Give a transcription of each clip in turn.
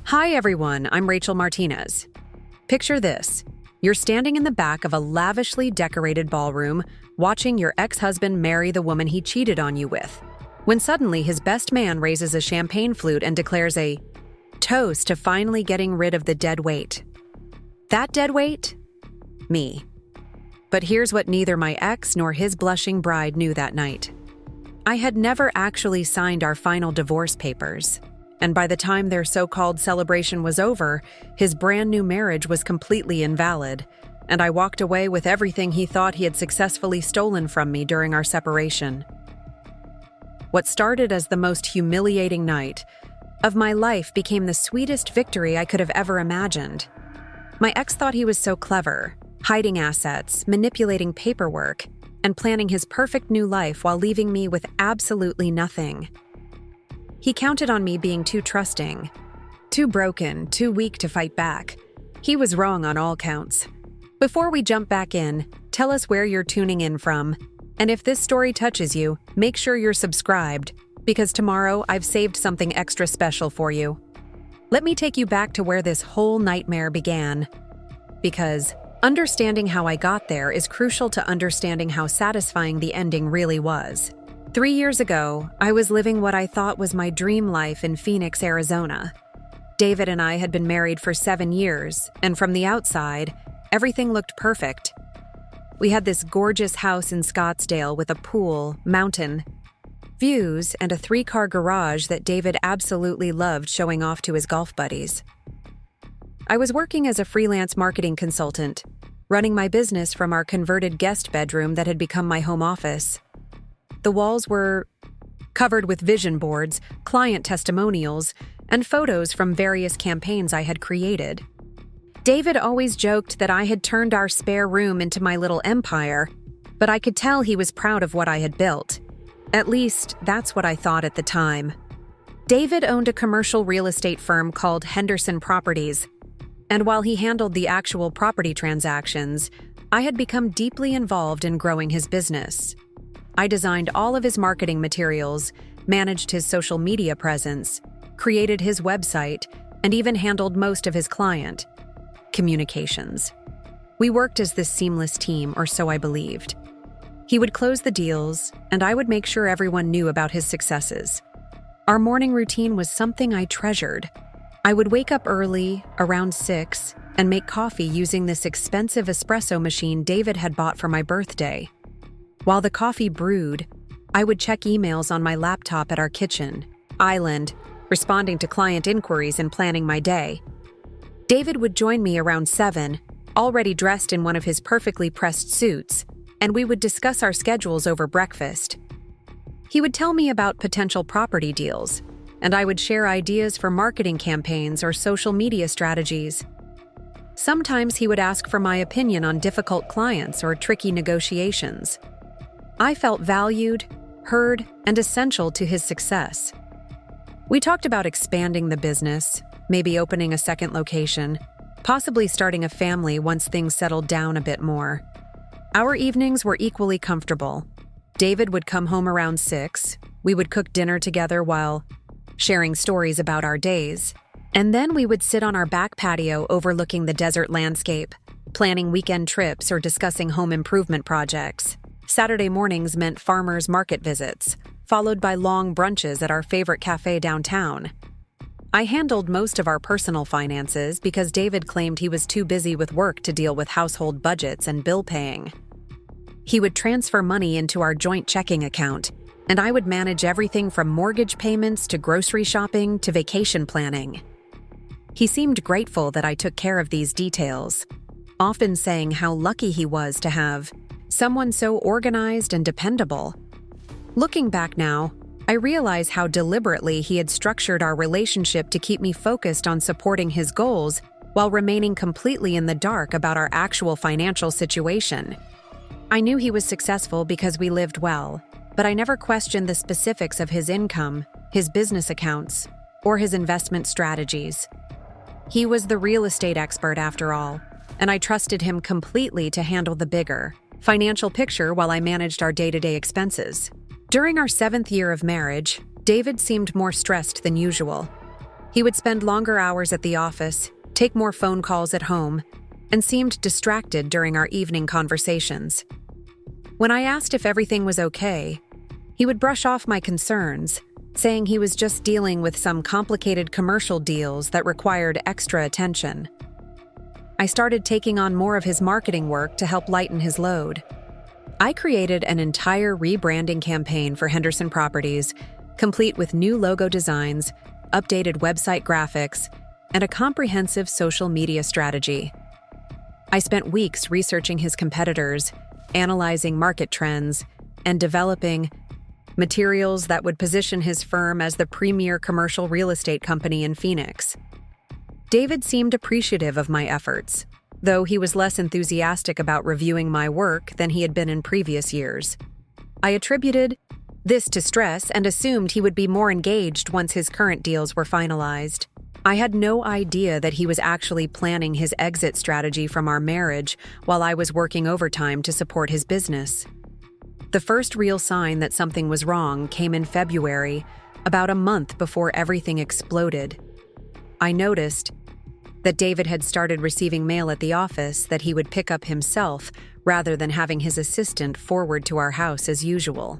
Hi everyone, I'm Rachel Martinez. Picture this. You're standing in the back of a lavishly decorated ballroom, watching your ex-husband marry the woman he cheated on you with, when suddenly his best man raises a champagne flute and declares a toast to finally getting rid of the dead weight. That dead weight? Me. But here's what neither my ex nor his blushing bride knew that night. I had never actually signed our final divorce papers, and by the time their so-called celebration was over, his brand new marriage was completely invalid, and I walked away with everything he thought he had successfully stolen from me during our separation. What started as the most humiliating night of my life became the sweetest victory I could have ever imagined. My ex thought he was so clever, hiding assets, manipulating paperwork, and planning his perfect new life while leaving me with absolutely nothing. He counted on me being too trusting, too broken, too weak to fight back. He was wrong on all counts. Before we jump back in, tell us where you're tuning in from. And if this story touches you, make sure you're subscribed, because tomorrow I've saved something extra special for you. Let me take you back to where this whole nightmare began. Because understanding how I got there is crucial to understanding how satisfying the ending really was. 3 years ago, I was living what I thought was my dream life in Phoenix, Arizona. David and I had been married for 7 years, and from the outside, everything looked perfect. We had this gorgeous house in Scottsdale with a pool, mountain views, and a 3-car garage that David absolutely loved showing off to his golf buddies. I was working as a freelance marketing consultant, running my business from our converted guest bedroom that had become my home office. The walls were covered with vision boards, client testimonials, and photos from various campaigns I had created. David always joked that I had turned our spare room into my little empire, but I could tell he was proud of what I had built. At least, that's what I thought at the time. David owned a commercial real estate firm called Henderson Properties, and while he handled the actual property transactions, I had become deeply involved in growing his business. I designed all of his marketing materials, managed his social media presence, created his website, and even handled most of his client communications. We worked as this seamless team, or so I believed. He would close the deals, and I would make sure everyone knew about his successes. Our morning routine was something I treasured. I would wake up early, around 6, and make coffee using this expensive espresso machine David had bought for my birthday. While the coffee brewed, I would check emails on my laptop at our kitchen island, responding to client inquiries and planning my day. David would join me around 7, already dressed in one of his perfectly pressed suits, and we would discuss our schedules over breakfast. He would tell me about potential property deals, and I would share ideas for marketing campaigns or social media strategies. Sometimes he would ask for my opinion on difficult clients or tricky negotiations. I felt valued, heard, and essential to his success. We talked about expanding the business, maybe opening a second location, possibly starting a family once things settled down a bit more. Our evenings were equally comfortable. David would come home around 6, we would cook dinner together while sharing stories about our days, and then we would sit on our back patio overlooking the desert landscape, planning weekend trips or discussing home improvement projects. Saturday mornings meant farmers' market visits, followed by long brunches at our favorite cafe downtown. I handled most of our personal finances because David claimed he was too busy with work to deal with household budgets and bill paying. He would transfer money into our joint checking account, and I would manage everything from mortgage payments to grocery shopping to vacation planning. He seemed grateful that I took care of these details, often saying how lucky he was to have someone so organized and dependable. Looking back now, I realize how deliberately he had structured our relationship to keep me focused on supporting his goals while remaining completely in the dark about our actual financial situation. I knew he was successful because we lived well, but I never questioned the specifics of his income, his business accounts, or his investment strategies. He was the real estate expert after all, and I trusted him completely to handle the bigger financial picture while I managed our day-to-day expenses. During our 7th year of marriage, David seemed more stressed than usual. He would spend longer hours at the office, take more phone calls at home, and seemed distracted during our evening conversations. When I asked if everything was okay, he would brush off my concerns, saying he was just dealing with some complicated commercial deals that required extra attention. I started taking on more of his marketing work to help lighten his load. I created an entire rebranding campaign for Henderson Properties, complete with new logo designs, updated website graphics, and a comprehensive social media strategy. I spent weeks researching his competitors, analyzing market trends, and developing materials that would position his firm as the premier commercial real estate company in Phoenix. David seemed appreciative of my efforts, though he was less enthusiastic about reviewing my work than he had been in previous years. I attributed this to stress and assumed he would be more engaged once his current deals were finalized. I had no idea that he was actually planning his exit strategy from our marriage while I was working overtime to support his business. The first real sign that something was wrong came in February, about a month before everything exploded. I noticed that David had started receiving mail at the office that he would pick up himself rather than having his assistant forward to our house as usual.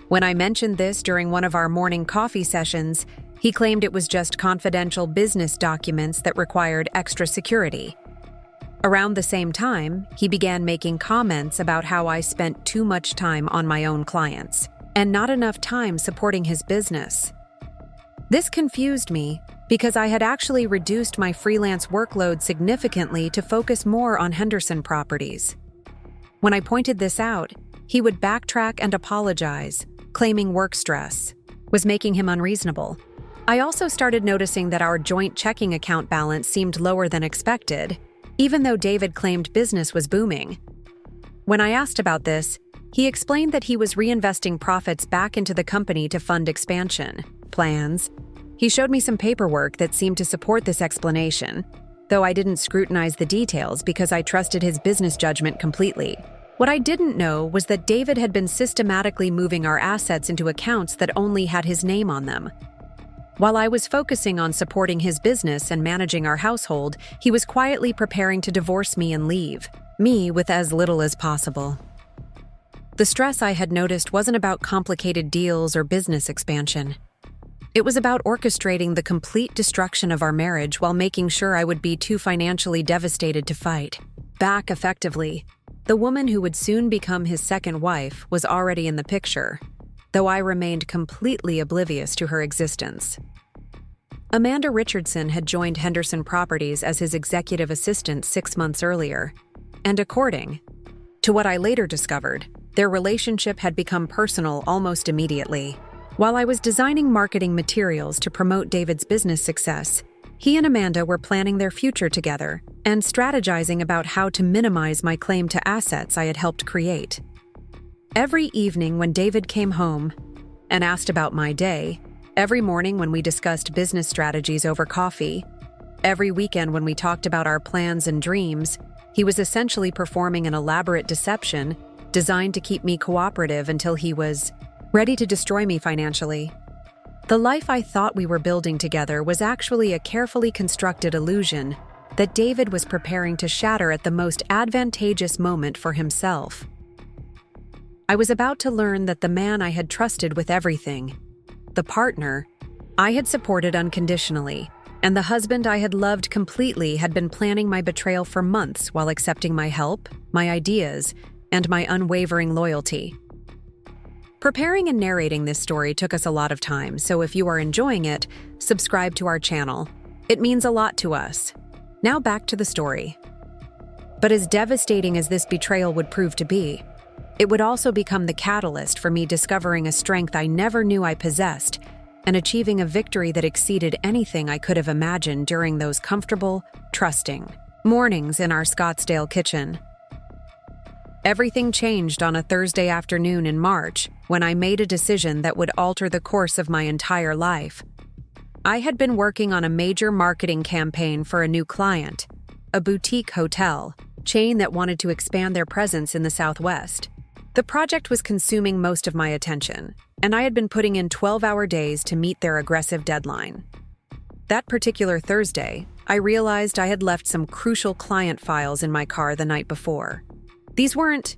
When I mentioned this during one of our morning coffee sessions, he claimed it was just confidential business documents that required extra security. Around the same time, he began making comments about how I spent too much time on my own clients and not enough time supporting his business. This confused me because I had actually reduced my freelance workload significantly to focus more on Henderson Properties. When I pointed this out, he would backtrack and apologize, claiming work stress was making him unreasonable. I also started noticing that our joint checking account balance seemed lower than expected, even though David claimed business was booming. When I asked about this, he explained that he was reinvesting profits back into the company to fund expansion plans. He showed me some paperwork that seemed to support this explanation, though I didn't scrutinize the details because I trusted his business judgment completely. What I didn't know was that David had been systematically moving our assets into accounts that only had his name on them. While I was focusing on supporting his business and managing our household, he was quietly preparing to divorce me and leave me with as little as possible. The stress I had noticed wasn't about complicated deals or business expansion. It was about orchestrating the complete destruction of our marriage while making sure I would be too financially devastated to fight back effectively. The woman who would soon become his second wife was already in the picture, though I remained completely oblivious to her existence. Amanda Richardson had joined Henderson Properties as his executive assistant 6 months earlier, and according to what I later discovered, their relationship had become personal almost immediately. While I was designing marketing materials to promote David's business success, he and Amanda were planning their future together and strategizing about how to minimize my claim to assets I had helped create. Every evening when David came home and asked about my day, every morning when we discussed business strategies over coffee, every weekend when we talked about our plans and dreams, he was essentially performing an elaborate deception designed to keep me cooperative until he was ready to destroy me financially. The life I thought we were building together was actually a carefully constructed illusion that David was preparing to shatter at the most advantageous moment for himself. I was about to learn that the man I had trusted with everything, the partner I had supported unconditionally, and the husband I had loved completely had been planning my betrayal for months while accepting my help, my ideas, and my unwavering loyalty. Preparing and narrating this story took us a lot of time, so if you are enjoying it, subscribe to our channel. It means a lot to us. Now back to the story. But as devastating as this betrayal would prove to be, it would also become the catalyst for me discovering a strength I never knew I possessed and achieving a victory that exceeded anything I could have imagined during those comfortable, trusting mornings in our Scottsdale kitchen. Everything changed on a Thursday afternoon in March when I made a decision that would alter the course of my entire life. I had been working on a major marketing campaign for a new client, a boutique hotel chain that wanted to expand their presence in the Southwest. The project was consuming most of my attention, and I had been putting in 12-hour days to meet their aggressive deadline. That particular Thursday, I realized I had left some crucial client files in my car the night before. These weren't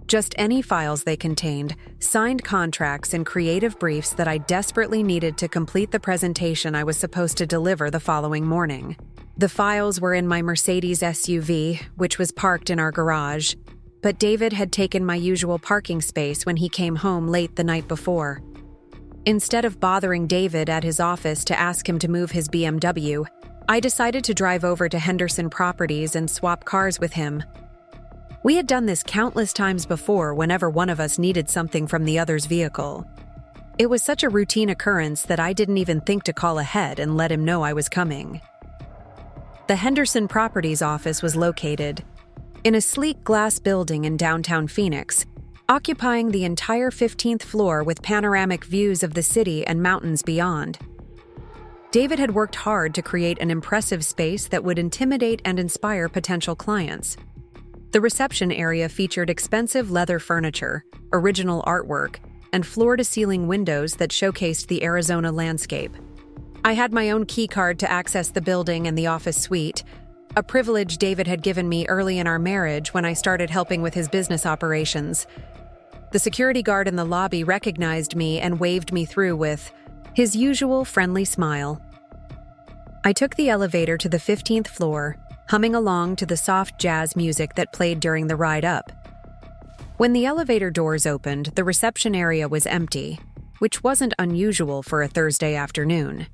just any files. They contained signed contracts and creative briefs that I desperately needed to complete the presentation I was supposed to deliver the following morning. The files were in my Mercedes SUV, which was parked in our garage, but David had taken my usual parking space when he came home late the night before. Instead of bothering David at his office to ask him to move his BMW, I decided to drive over to Henderson Properties and swap cars with him. We had done this countless times before whenever one of us needed something from the other's vehicle. It was such a routine occurrence that I didn't even think to call ahead and let him know I was coming. The Henderson Properties office was located in a sleek glass building in downtown Phoenix, occupying the entire 15th floor with panoramic views of the city and mountains beyond. David had worked hard to create an impressive space that would intimidate and inspire potential clients. The reception area featured expensive leather furniture, original artwork, and floor-to-ceiling windows that showcased the Arizona landscape. I had my own key card to access the building and the office suite, a privilege David had given me early in our marriage when I started helping with his business operations. The security guard in the lobby recognized me and waved me through with his usual friendly smile. I took the elevator to the 15th floor, humming along to the soft jazz music that played during the ride up. When the elevator doors opened, the reception area was empty, which wasn't unusual for a Thursday afternoon.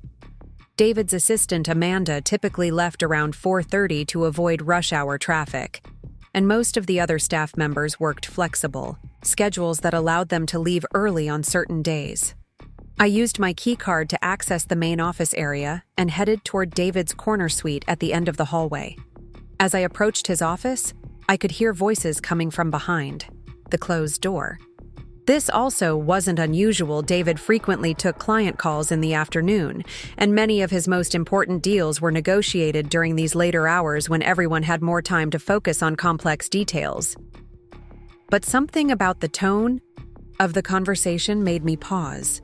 David's assistant, Amanda, typically left around 4:30 to avoid rush hour traffic, and most of the other staff members worked flexible, schedules that allowed them to leave early on certain days. I used my key card to access the main office area and headed toward David's corner suite at the end of the hallway. As I approached his office, I could hear voices coming from behind the closed door. This also wasn't unusual. David frequently took client calls in the afternoon, and many of his most important deals were negotiated during these later hours when everyone had more time to focus on complex details. But something about the tone of the conversation made me pause.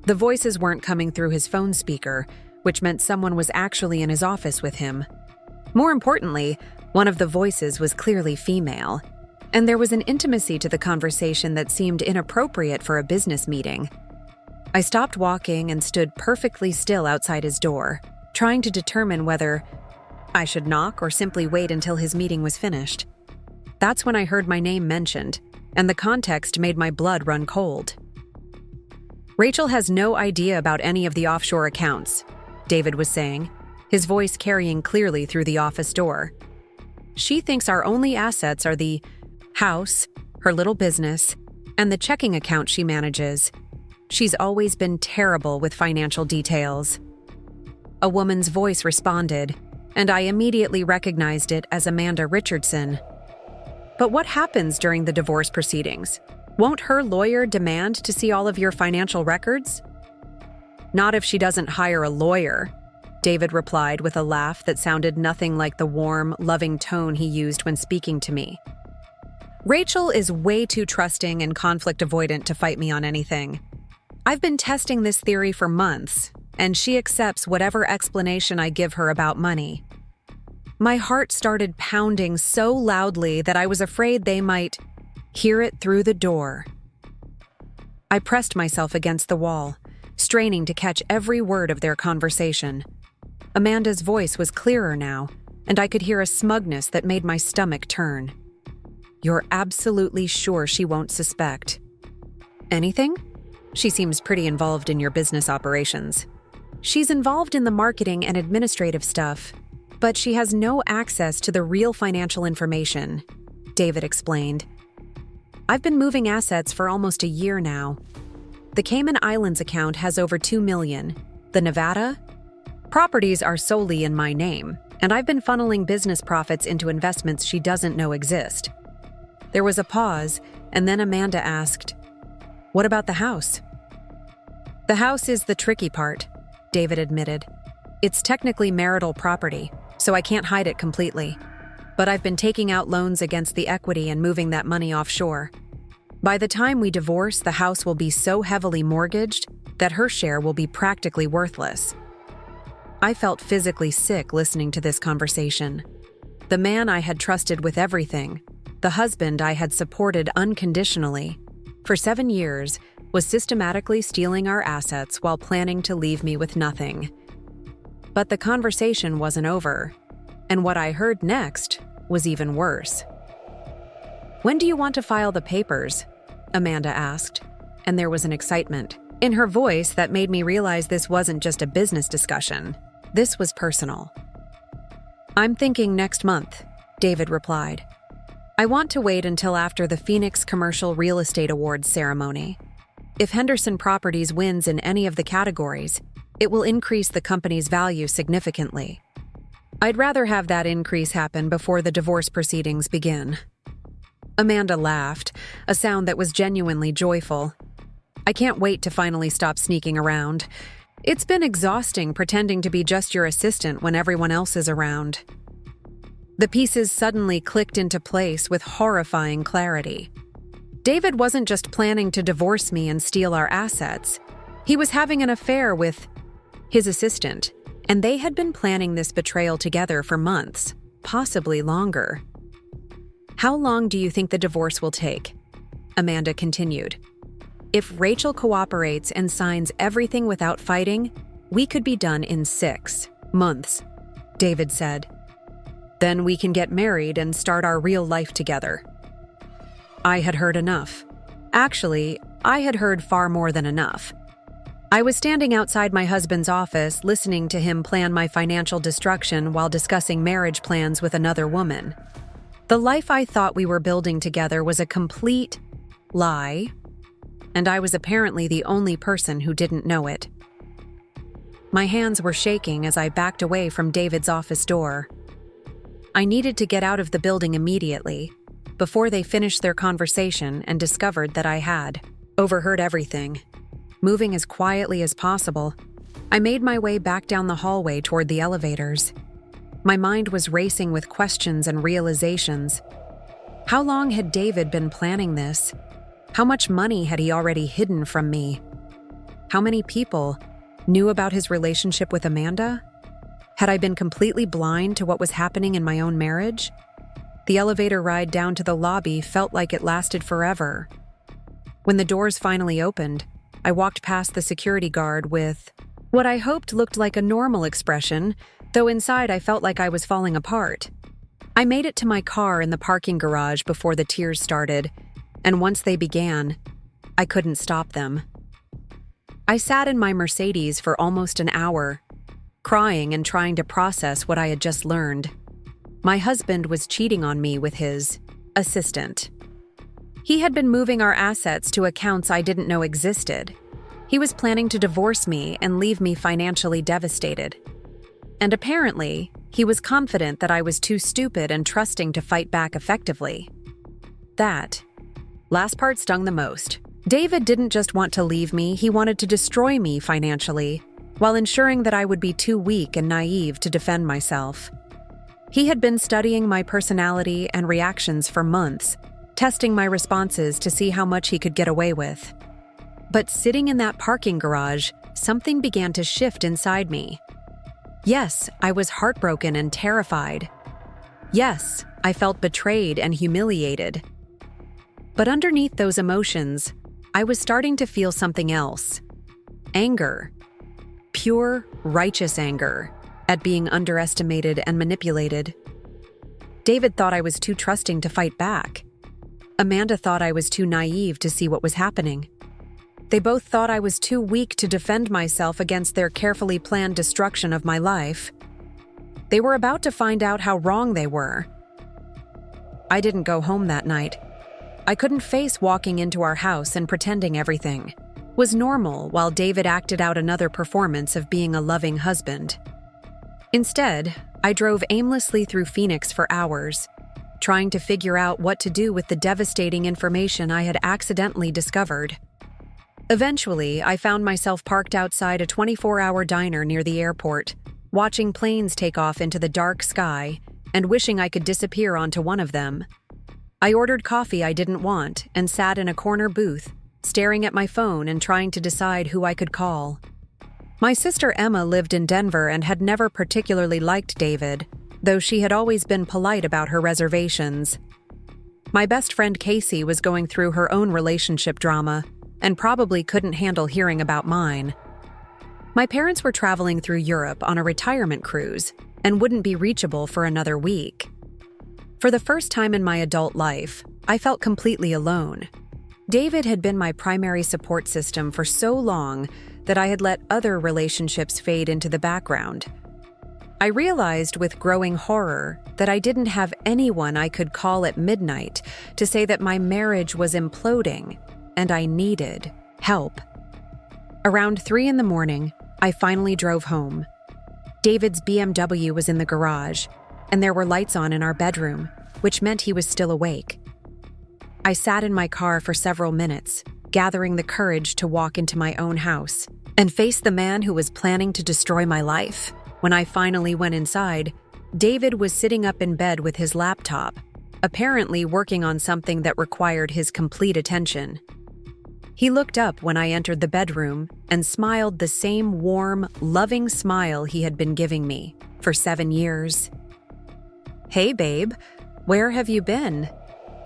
The voices weren't coming through his phone speaker, which meant someone was actually in his office with him. More importantly, one of the voices was clearly female, and there was an intimacy to the conversation that seemed inappropriate for a business meeting. I stopped walking and stood perfectly still outside his door, trying to determine whether I should knock or simply wait until his meeting was finished. That's when I heard my name mentioned, and the context made my blood run cold. Rachel has no idea about any of the offshore accounts, David was saying, his voice carrying clearly through the office door. She thinks our only assets are the house, her little business, and the checking account she manages. She's always been terrible with financial details. A woman's voice responded, and I immediately recognized it as Amanda Richardson. But what happens during the divorce proceedings? Won't her lawyer demand to see all of your financial records? Not if she doesn't hire a lawyer, David replied with a laugh that sounded nothing like the warm, loving tone he used when speaking to me. Rachel is way too trusting and conflict avoidant to fight me on anything. I've been testing this theory for months, and she accepts whatever explanation I give her about money. My heart started pounding so loudly that I was afraid they might hear it through the door. I pressed myself against the wall, straining to catch every word of their conversation. Amanda's voice was clearer now, and I could hear a smugness that made my stomach turn. "You're absolutely sure she won't suspect anything? She seems pretty involved in your business operations." "She's involved in the marketing and administrative stuff, but she has no access to the real financial information," David explained. "I've been moving assets for almost a year now. The Cayman Islands account has over $2 million. The Nevada properties are solely in my name, and I've been funneling business profits into investments she doesn't know exist." There was a pause, and then Amanda asked, "What about the house?" "The house is the tricky part," David admitted. "It's technically marital property, so I can't hide it completely. But I've been taking out loans against the equity and moving that money offshore. By the time we divorce, the house will be so heavily mortgaged that her share will be practically worthless." I felt physically sick listening to this conversation. The man I had trusted with everything, the husband I had supported unconditionally, for 7 years, was systematically stealing our assets while planning to leave me with nothing. But the conversation wasn't over, and what I heard next was even worse. "When do you want to file the papers?" Amanda asked, and there was an excitement in her voice that made me realize this wasn't just a business discussion. This was personal. "I'm thinking next month," David replied. "I want to wait until after the Phoenix Commercial Real Estate Awards ceremony. If Henderson Properties wins in any of the categories, it will increase the company's value significantly. I'd rather have that increase happen before the divorce proceedings begin." Amanda laughed, a sound that was genuinely joyful. "I can't wait to finally stop sneaking around. It's been exhausting pretending to be just your assistant when everyone else is around." The pieces suddenly clicked into place with horrifying clarity. David wasn't just planning to divorce me and steal our assets. He was having an affair with his assistant, and they had been planning this betrayal together for months, possibly longer. "How long do you think the divorce will take?" Amanda continued. "If Rachel cooperates and signs everything without fighting, we could be done in 6 months, David said. "Then we can get married and start our real life together." I had heard enough. Actually, I had heard far more than enough. I was standing outside my husband's office listening to him plan my financial destruction while discussing marriage plans with another woman. The life I thought we were building together was a complete lie, and I was apparently the only person who didn't know it. My hands were shaking as I backed away from David's office door. I needed to get out of the building immediately, before they finished their conversation and discovered that I had overheard everything. Moving as quietly as possible, I made my way back down the hallway toward the elevators. My mind was racing with questions and realizations. How long had David been planning this? How much money had he already hidden from me? How many people knew about his relationship with Amanda? Had I been completely blind to what was happening in my own marriage? The elevator ride down to the lobby felt like it lasted forever. When the doors finally opened, I walked past the security guard with what I hoped looked like a normal expression, though inside I felt like I was falling apart. I made it to my car in the parking garage before the tears started, and once they began, I couldn't stop them. I sat in my Mercedes for almost an hour, crying and trying to process what I had just learned. My husband was cheating on me with his assistant. He had been moving our assets to accounts I didn't know existed. He was planning to divorce me and leave me financially devastated. And apparently, he was confident that I was too stupid and trusting to fight back effectively. That last part stung the most. David didn't just want to leave me, he wanted to destroy me financially, while ensuring that I would be too weak and naive to defend myself. He had been studying my personality and reactions for months, testing my responses to see how much he could get away with. But sitting in that parking garage, something began to shift inside me. Yes, I was heartbroken and terrified. Yes, I felt betrayed and humiliated. But underneath those emotions, I was starting to feel something else. Anger. Pure, righteous anger at being underestimated and manipulated. David thought I was too trusting to fight back. Amanda thought I was too naive to see what was happening. They both thought I was too weak to defend myself against their carefully planned destruction of my life. They were about to find out how wrong they were. I didn't go home that night. I couldn't face walking into our house and pretending everything was normal while David acted out another performance of being a loving husband. Instead, I drove aimlessly through Phoenix for hours, trying to figure out what to do with the devastating information I had accidentally discovered. Eventually, I found myself parked outside a 24-hour diner near the airport, watching planes take off into the dark sky and wishing I could disappear onto one of them. I ordered coffee I didn't want and sat in a corner booth, staring at my phone and trying to decide who I could call. My sister Emma lived in Denver and had never particularly liked David, though she had always been polite about her reservations. My best friend Casey was going through her own relationship drama and probably couldn't handle hearing about mine. My parents were traveling through Europe on a retirement cruise and wouldn't be reachable for another week. For the first time in my adult life, I felt completely alone. David had been my primary support system for so long that I had let other relationships fade into the background. I realized with growing horror that I didn't have anyone I could call at midnight to say that my marriage was imploding and I needed help. Around 3 a.m, I finally drove home. David's BMW was in the garage, and there were lights on in our bedroom, which meant he was still awake. I sat in my car for several minutes, gathering the courage to walk into my own house and face the man who was planning to destroy my life. When I finally went inside, David was sitting up in bed with his laptop, apparently working on something that required his complete attention. He looked up when I entered the bedroom and smiled the same warm, loving smile he had been giving me for 7 years. "Hey, babe, where have you been?"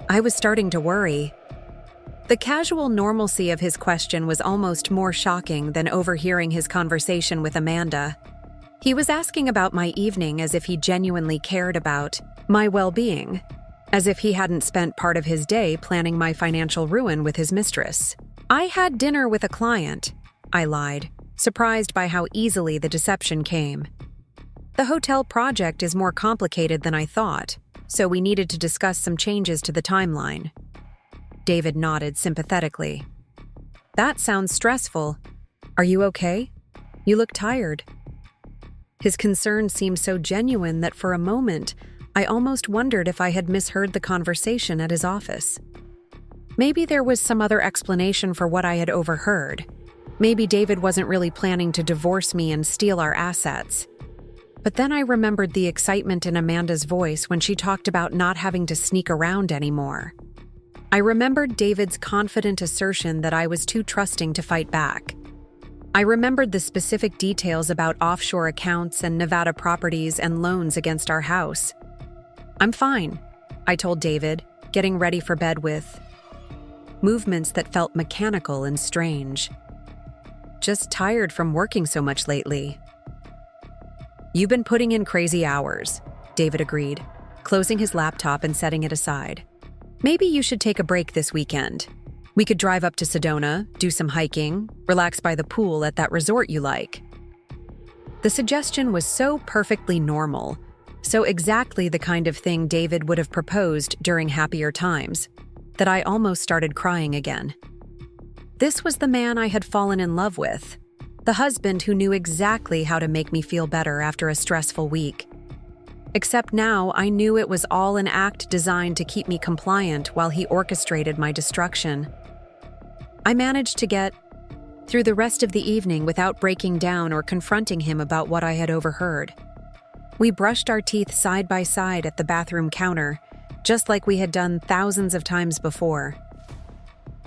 I was starting to worry. The casual normalcy of his question was almost more shocking than overhearing his conversation with Amanda. He was asking about my evening as if he genuinely cared about my well-being, as if he hadn't spent part of his day planning my financial ruin with his mistress. "I had dinner with a client," I lied, surprised by how easily the deception came. "The hotel project is more complicated than I thought, so we needed to discuss some changes to the timeline." David nodded sympathetically. "That sounds stressful. Are you okay? You look tired." His concern seemed so genuine that for a moment, I almost wondered if I had misheard the conversation at his office. Maybe there was some other explanation for what I had overheard. Maybe David wasn't really planning to divorce me and steal our assets. But then I remembered the excitement in Amanda's voice when she talked about not having to sneak around anymore. I remembered David's confident assertion that I was too trusting to fight back. I remembered the specific details about offshore accounts and Nevada properties and loans against our house. "I'm fine," I told David, getting ready for bed with movements that felt mechanical and strange. "Just tired from working so much lately." "You've been putting in crazy hours," David agreed, closing his laptop and setting it aside. "Maybe you should take a break this weekend. We could drive up to Sedona, do some hiking, relax by the pool at that resort you like." The suggestion was so perfectly normal, so exactly the kind of thing David would have proposed during happier times, that I almost started crying again. This was the man I had fallen in love with, the husband who knew exactly how to make me feel better after a stressful week. Except now I knew it was all an act designed to keep me compliant while he orchestrated my destruction. I managed to get through the rest of the evening without breaking down or confronting him about what I had overheard. We brushed our teeth side by side at the bathroom counter, just like we had done thousands of times before.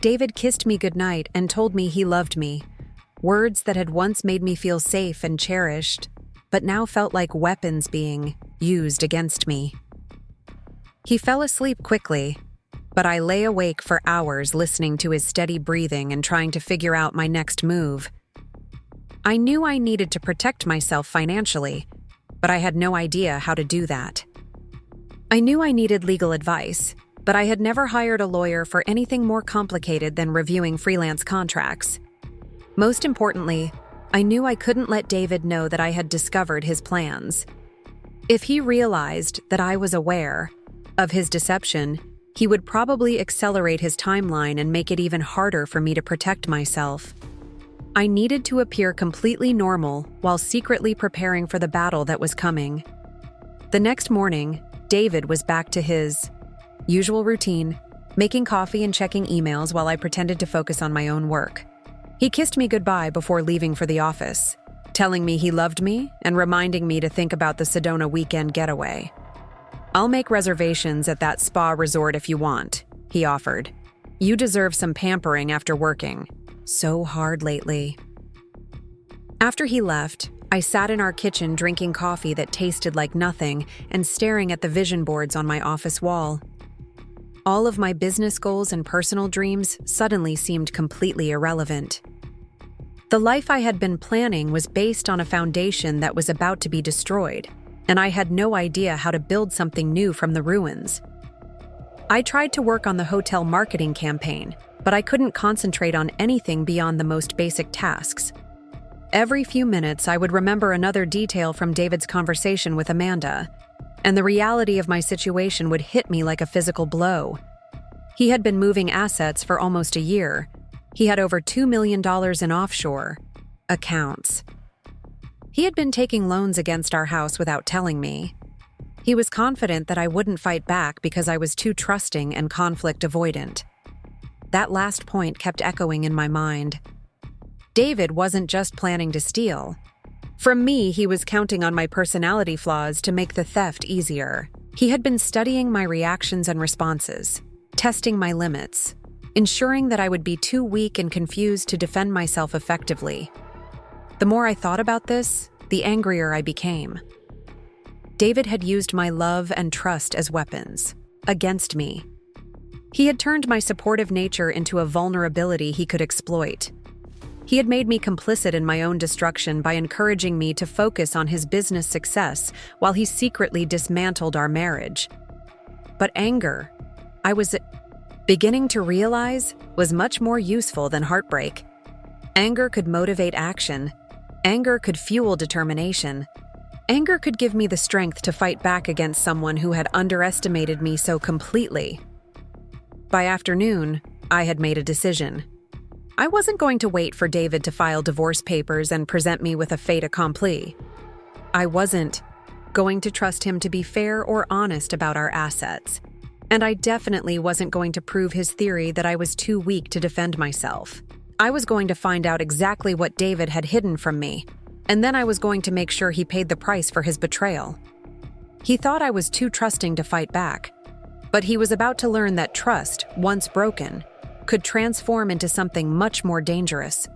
David kissed me goodnight and told me he loved me, words that had once made me feel safe and cherished, but now felt like weapons being used against me. He fell asleep quickly, but I lay awake for hours listening to his steady breathing and trying to figure out my next move. I knew I needed to protect myself financially, but I had no idea how to do that. I knew I needed legal advice, but I had never hired a lawyer for anything more complicated than reviewing freelance contracts. Most importantly, I knew I couldn't let David know that I had discovered his plans. If he realized that I was aware of his deception, he would probably accelerate his timeline and make it even harder for me to protect myself. I needed to appear completely normal while secretly preparing for the battle that was coming. The next morning, David was back to his usual routine, making coffee and checking emails while I pretended to focus on my own work. He kissed me goodbye before leaving for the office, telling me he loved me and reminding me to think about the Sedona weekend getaway. "I'll make reservations at that spa resort if you want," he offered. "You deserve some pampering after working so hard lately." After he left, I sat in our kitchen drinking coffee that tasted like nothing and staring at the vision boards on my office wall. All of my business goals and personal dreams suddenly seemed completely irrelevant. The life I had been planning was based on a foundation that was about to be destroyed, and I had no idea how to build something new from the ruins. I tried to work on the hotel marketing campaign, but I couldn't concentrate on anything beyond the most basic tasks. Every few minutes, I would remember another detail from David's conversation with Amanda, and the reality of my situation would hit me like a physical blow. He had been moving assets for almost a year. He had over $2 million in offshore accounts. He had been taking loans against our house without telling me. He was confident that I wouldn't fight back because I was too trusting and conflict avoidant. That last point kept echoing in my mind. David wasn't just planning to steal. From me, he was counting on my personality flaws to make the theft easier. He had been studying my reactions and responses, testing my limits, ensuring that I would be too weak and confused to defend myself effectively. The more I thought about this, the angrier I became. David had used my love and trust as weapons, against me. He had turned my supportive nature into a vulnerability he could exploit. He had made me complicit in my own destruction by encouraging me to focus on his business success while he secretly dismantled our marriage. But anger, I was beginning to realize, was much more useful than heartbreak. Anger could motivate action. Anger could fuel determination. Anger could give me the strength to fight back against someone who had underestimated me so completely. By afternoon, I had made a decision. I wasn't going to wait for David to file divorce papers and present me with a fait accompli. I wasn't going to trust him to be fair or honest about our assets. And I definitely wasn't going to prove his theory that I was too weak to defend myself. I was going to find out exactly what David had hidden from me, and then I was going to make sure he paid the price for his betrayal. He thought I was too trusting to fight back, but he was about to learn that trust, once broken, could transform into something much more dangerous.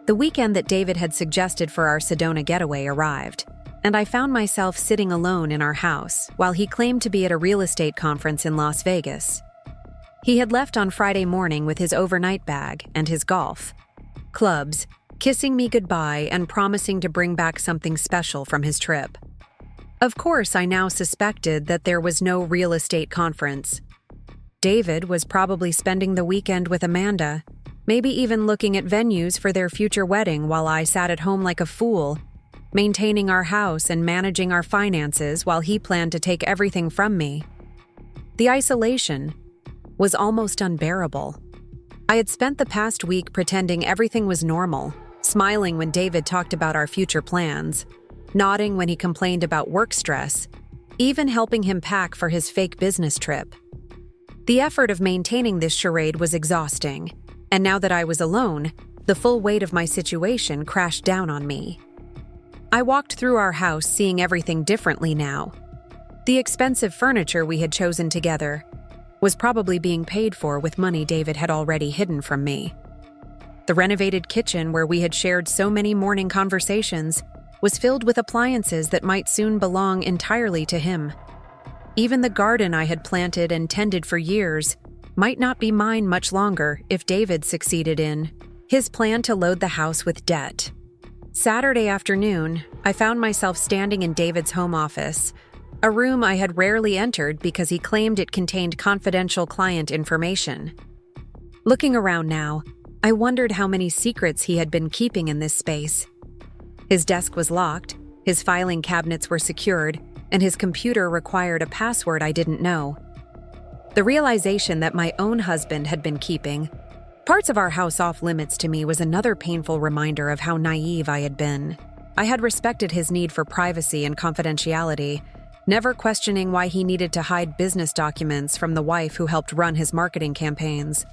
The weekend that David had suggested for our Sedona getaway arrived, and I found myself sitting alone in our house while he claimed to be at a real estate conference in Las Vegas. He had left on Friday morning with his overnight bag and his golf clubs, kissing me goodbye and promising to bring back something special from his trip. Of course, I now suspected that there was no real estate conference. David was probably spending the weekend with Amanda, maybe even looking at venues for their future wedding while I sat at home like a fool, maintaining our house and managing our finances while he planned to take everything from me. The isolation was almost unbearable. I had spent the past week pretending everything was normal, smiling when David talked about our future plans, nodding when he complained about work stress, even helping him pack for his fake business trip. The effort of maintaining this charade was exhausting, and now that I was alone, the full weight of my situation crashed down on me. I walked through our house seeing everything differently now. The expensive furniture we had chosen together was probably being paid for with money David had already hidden from me. The renovated kitchen where we had shared so many morning conversations was filled with appliances that might soon belong entirely to him. Even the garden I had planted and tended for years might not be mine much longer if David succeeded in his plan to load the house with debt. Saturday afternoon, I found myself standing in David's home office, a room I had rarely entered because he claimed it contained confidential client information. Looking around now, I wondered how many secrets he had been keeping in this space. His desk was locked, his filing cabinets were secured, and his computer required a password I didn't know. The realization that my own husband had been keeping parts of our house off limits to me was another painful reminder of how naive I had been. I had respected his need for privacy and confidentiality, never questioning why he needed to hide business documents from the wife who helped run his marketing campaigns.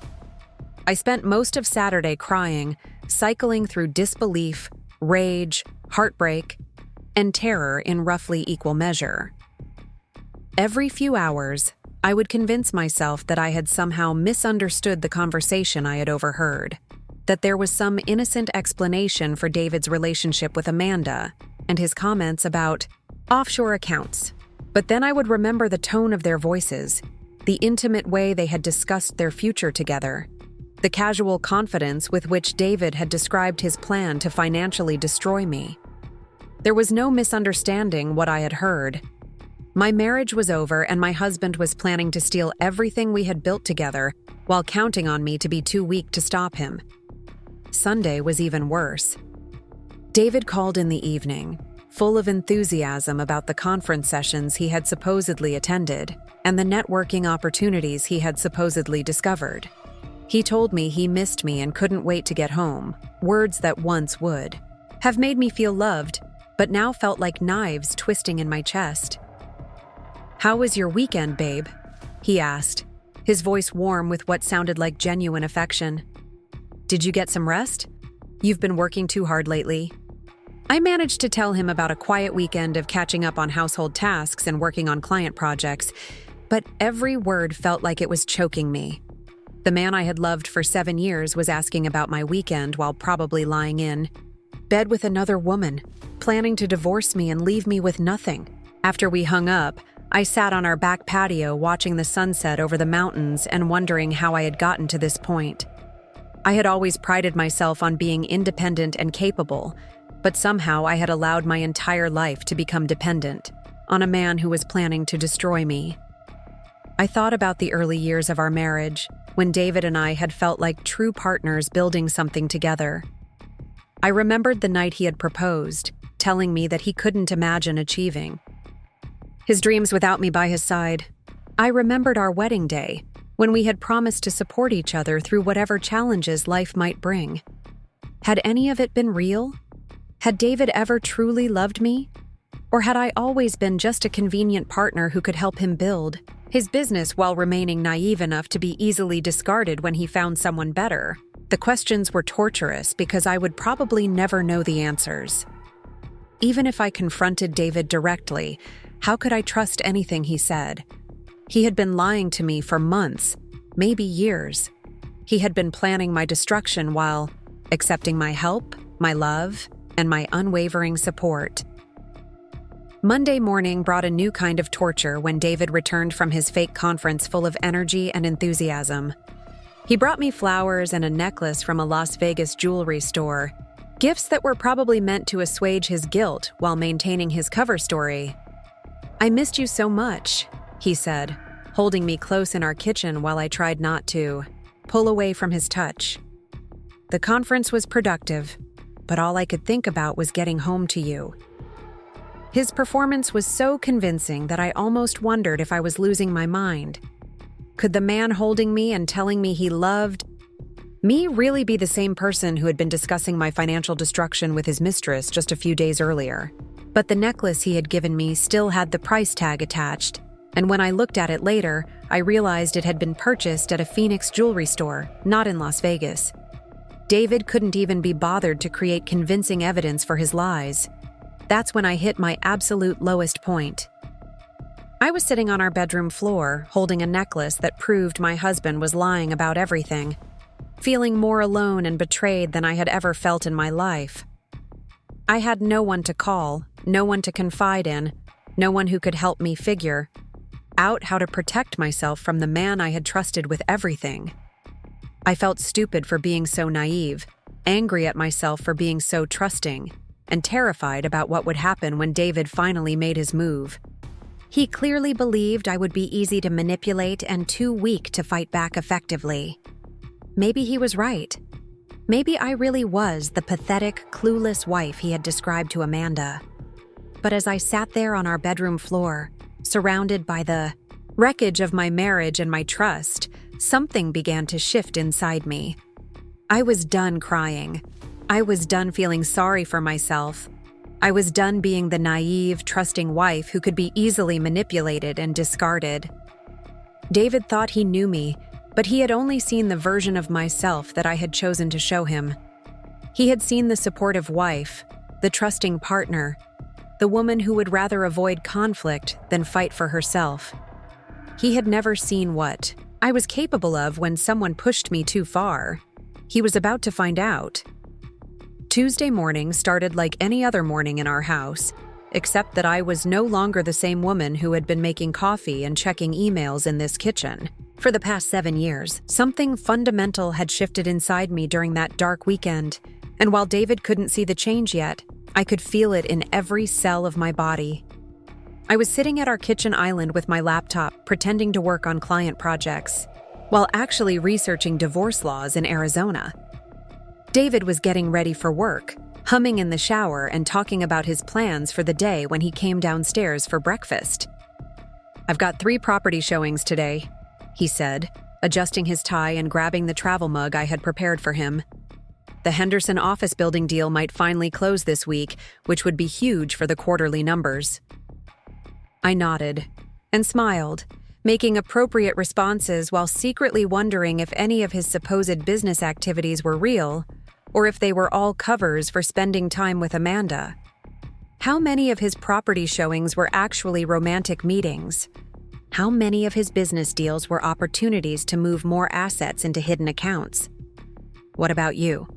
I spent most of Saturday crying, cycling through disbelief, rage, heartbreak, and terror in roughly equal measure. Every few hours, I would convince myself that I had somehow misunderstood the conversation I had overheard. that there was some innocent explanation for David's relationship with Amanda and his comments about offshore accounts. But then I would remember the tone of their voices, the intimate way they had discussed their future together, the casual confidence with which David had described his plan to financially destroy me. There was no misunderstanding what I had heard. My marriage was over and my husband was planning to steal everything we had built together while counting on me to be too weak to stop him. Sunday was even worse. David called in the evening, full of enthusiasm about the conference sessions he had supposedly attended and the networking opportunities he had supposedly discovered. He told me he missed me and couldn't wait to get home, words that once would have made me feel loved, but now felt like knives twisting in my chest. "How was your weekend, babe?" he asked, his voice warm with what sounded like genuine affection. "Did you get some rest? You've been working too hard lately." I managed to tell him about a quiet weekend of catching up on household tasks and working on client projects, but every word felt like it was choking me. The man I had loved for 7 years was asking about my weekend while probably lying in bed with another woman, planning to divorce me and leave me with nothing. After we hung up, I sat on our back patio watching the sunset over the mountains and wondering how I had gotten to this point. I had always prided myself on being independent and capable, but somehow I had allowed my entire life to become dependent on a man who was planning to destroy me. I thought about the early years of our marriage, when David and I had felt like true partners building something together. I remembered the night he had proposed, telling me that he couldn't imagine achieving his dreams without me by his side. I remembered our wedding day, when we had promised to support each other through whatever challenges life might bring. Had any of it been real? Had David ever truly loved me? Or had I always been just a convenient partner who could help him build his business while remaining naive enough to be easily discarded when he found someone better? The questions were torturous because I would probably never know the answers. Even if I confronted David directly, how could I trust anything he said? He had been lying to me for months, maybe years. He had been planning my destruction while accepting my help, my love, and my unwavering support. Monday morning brought a new kind of torture when David returned from his fake conference full of energy and enthusiasm. He brought me flowers and a necklace from a Las Vegas jewelry store, gifts that were probably meant to assuage his guilt while maintaining his cover story. "I missed you so much," he said, holding me close in our kitchen while I tried not to pull away from his touch. "The conference was productive, but all I could think about was getting home to you." His performance was so convincing that I almost wondered if I was losing my mind. Could the man holding me and telling me he loved me really be the same person who had been discussing my financial destruction with his mistress just a few days earlier? But the necklace he had given me still had the price tag attached, and when I looked at it later, I realized it had been purchased at a Phoenix jewelry store, not in Las Vegas. David couldn't even be bothered to create convincing evidence for his lies. That's when I hit my absolute lowest point. I was sitting on our bedroom floor, holding a necklace that proved my husband was lying about everything, feeling more alone and betrayed than I had ever felt in my life. I had no one to call, no one to confide in, no one who could help me figure out how to protect myself from the man I had trusted with everything. I felt stupid for being so naive, angry at myself for being so trusting, and terrified about what would happen when David finally made his move. He clearly believed I would be easy to manipulate and too weak to fight back effectively. Maybe he was right. Maybe I really was the pathetic, clueless wife he had described to Amanda. But as I sat there on our bedroom floor, surrounded by the wreckage of my marriage and my trust, something began to shift inside me. I was done crying. I was done feeling sorry for myself. I was done being the naive, trusting wife who could be easily manipulated and discarded. David thought he knew me, but he had only seen the version of myself that I had chosen to show him. He had seen the supportive wife, the trusting partner, the woman who would rather avoid conflict than fight for herself. He had never seen what I was capable of when someone pushed me too far. He was about to find out. Tuesday morning started like any other morning in our house, except that I was no longer the same woman who had been making coffee and checking emails in this kitchen. For the past 7 years, something fundamental had shifted inside me during that dark weekend, and while David couldn't see the change yet, I could feel it in every cell of my body. I was sitting at our kitchen island with my laptop, pretending to work on client projects, while actually researching divorce laws in Arizona. David was getting ready for work, humming in the shower and talking about his plans for the day when he came downstairs for breakfast. "I've got 3 property showings today," he said, adjusting his tie and grabbing the travel mug I had prepared for him. "The Henderson office building deal might finally close this week, which would be huge for the quarterly numbers." I nodded and smiled, making appropriate responses while secretly wondering if any of his supposed business activities were real, or if they were all covers for spending time with Amanda. How many of his property showings were actually romantic meetings? How many of his business deals were opportunities to move more assets into hidden accounts? "What about you?"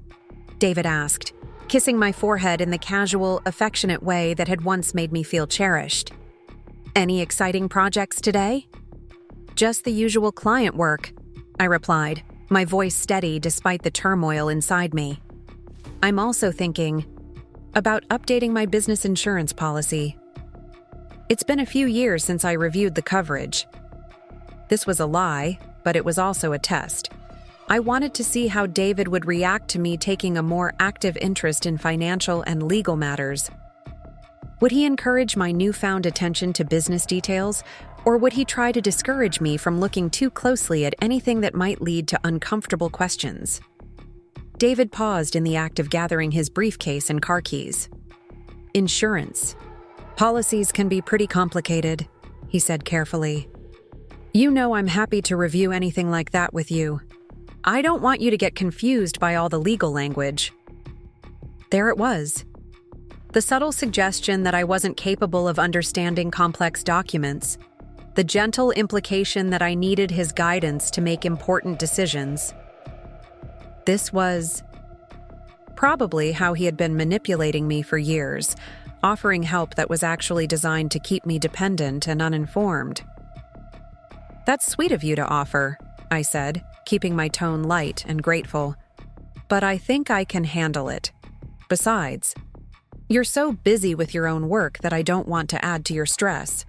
David asked, kissing my forehead in the casual, affectionate way that had once made me feel cherished. "Any exciting projects today?" "Just the usual client work," I replied, my voice steady despite the turmoil inside me. "I'm also thinking about updating my business insurance policy. It's been a few years since I reviewed the coverage." This was a lie, but it was also a test. I wanted to see how David would react to me taking a more active interest in financial and legal matters. Would he encourage my newfound attention to business details, or would he try to discourage me from looking too closely at anything that might lead to uncomfortable questions? David paused in the act of gathering his briefcase and car keys. "Insurance. Policies can be pretty complicated," he said carefully. "You know I'm happy to review anything like that with you. I don't want you to get confused by all the legal language." There it was. The subtle suggestion that I wasn't capable of understanding complex documents. The gentle implication that I needed his guidance to make important decisions. This was probably how he had been manipulating me for years, offering help that was actually designed to keep me dependent and uninformed. "That's sweet of you to offer," I said, keeping my tone light and grateful. "But I think I can handle it. Besides, you're so busy with your own work that I don't want to add to your stress."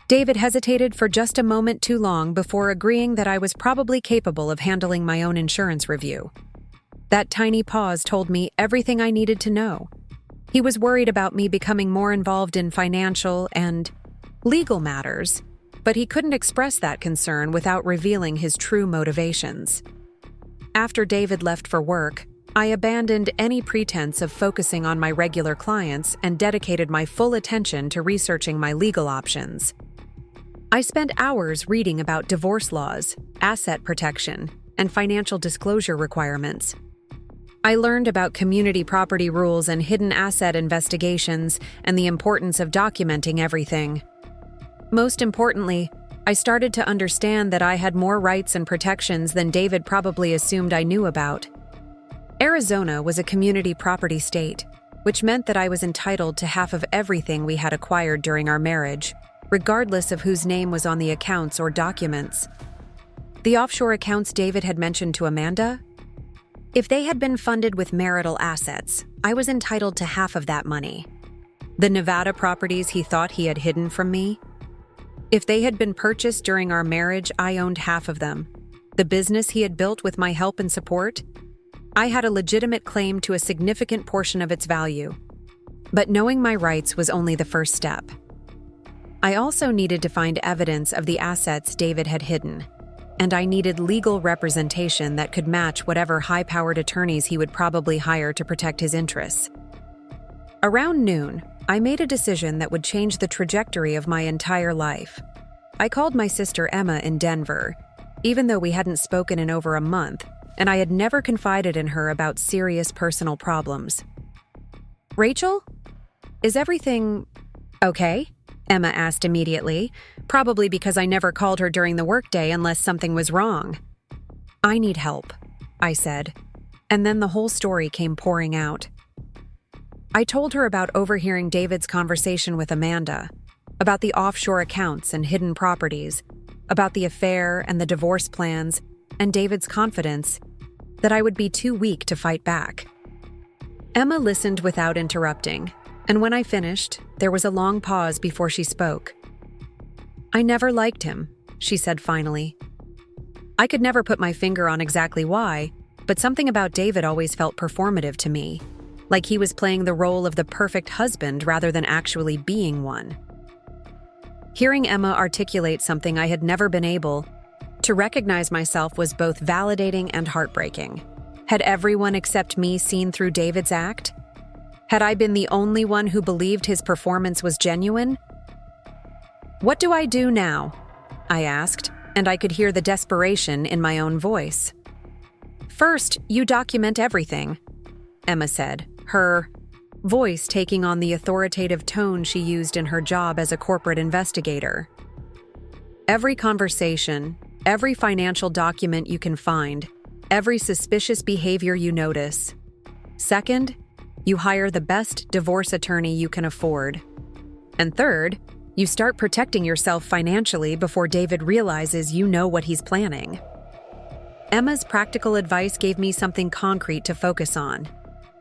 David hesitated for just a moment too long before agreeing that I was probably capable of handling my own insurance review. That tiny pause told me everything I needed to know. He was worried about me becoming more involved in financial and legal matters, but he couldn't express that concern without revealing his true motivations. After David left for work, I abandoned any pretense of focusing on my regular clients and dedicated my full attention to researching my legal options. I spent hours reading about divorce laws, asset protection, and financial disclosure requirements. I learned about community property rules and hidden asset investigations and the importance of documenting everything. Most importantly, I started to understand that I had more rights and protections than David probably assumed I knew about. Arizona was a community property state, which meant that I was entitled to half of everything we had acquired during our marriage, regardless of whose name was on the accounts or documents. The offshore accounts David had mentioned to Amanda? If they had been funded with marital assets, I was entitled to half of that money. The Nevada properties he thought he had hidden from me? If they had been purchased during our marriage, I owned half of them. The business he had built with my help and support? I had a legitimate claim to a significant portion of its value. But knowing my rights was only the first step. I also needed to find evidence of the assets David had hidden, and I needed legal representation that could match whatever high-powered attorneys he would probably hire to protect his interests. Around noon, I made a decision that would change the trajectory of my entire life. I called my sister Emma in Denver, even though we hadn't spoken in over a month, and I had never confided in her about serious personal problems. "Rachel? Is everything okay?" Emma asked immediately, probably because I never called her during the workday unless something was wrong. "I need help," I said. And then the whole story came pouring out. I told her about overhearing David's conversation with Amanda, about the offshore accounts and hidden properties, about the affair and the divorce plans, and David's confidence that I would be too weak to fight back. Emma listened without interrupting, and when I finished, there was a long pause before she spoke. "I never liked him," she said finally. I could never put my finger on exactly why, but something about David always felt performative to me, like he was playing the role of the perfect husband rather than actually being one. Hearing Emma articulate something I had never been able to recognize myself was both validating and heartbreaking. Had everyone except me seen through David's act? Had I been the only one who believed his performance was genuine? "What do I do now?" I asked, and I could hear the desperation in my own voice. "First, you document everything," Emma said, her voice taking on the authoritative tone she used in her job as a corporate investigator. "Every conversation, every financial document you can find, every suspicious behavior you notice. Second, you hire the best divorce attorney you can afford. And third, you start protecting yourself financially before David realizes you know what he's planning." Emma's practical advice gave me something concrete to focus on.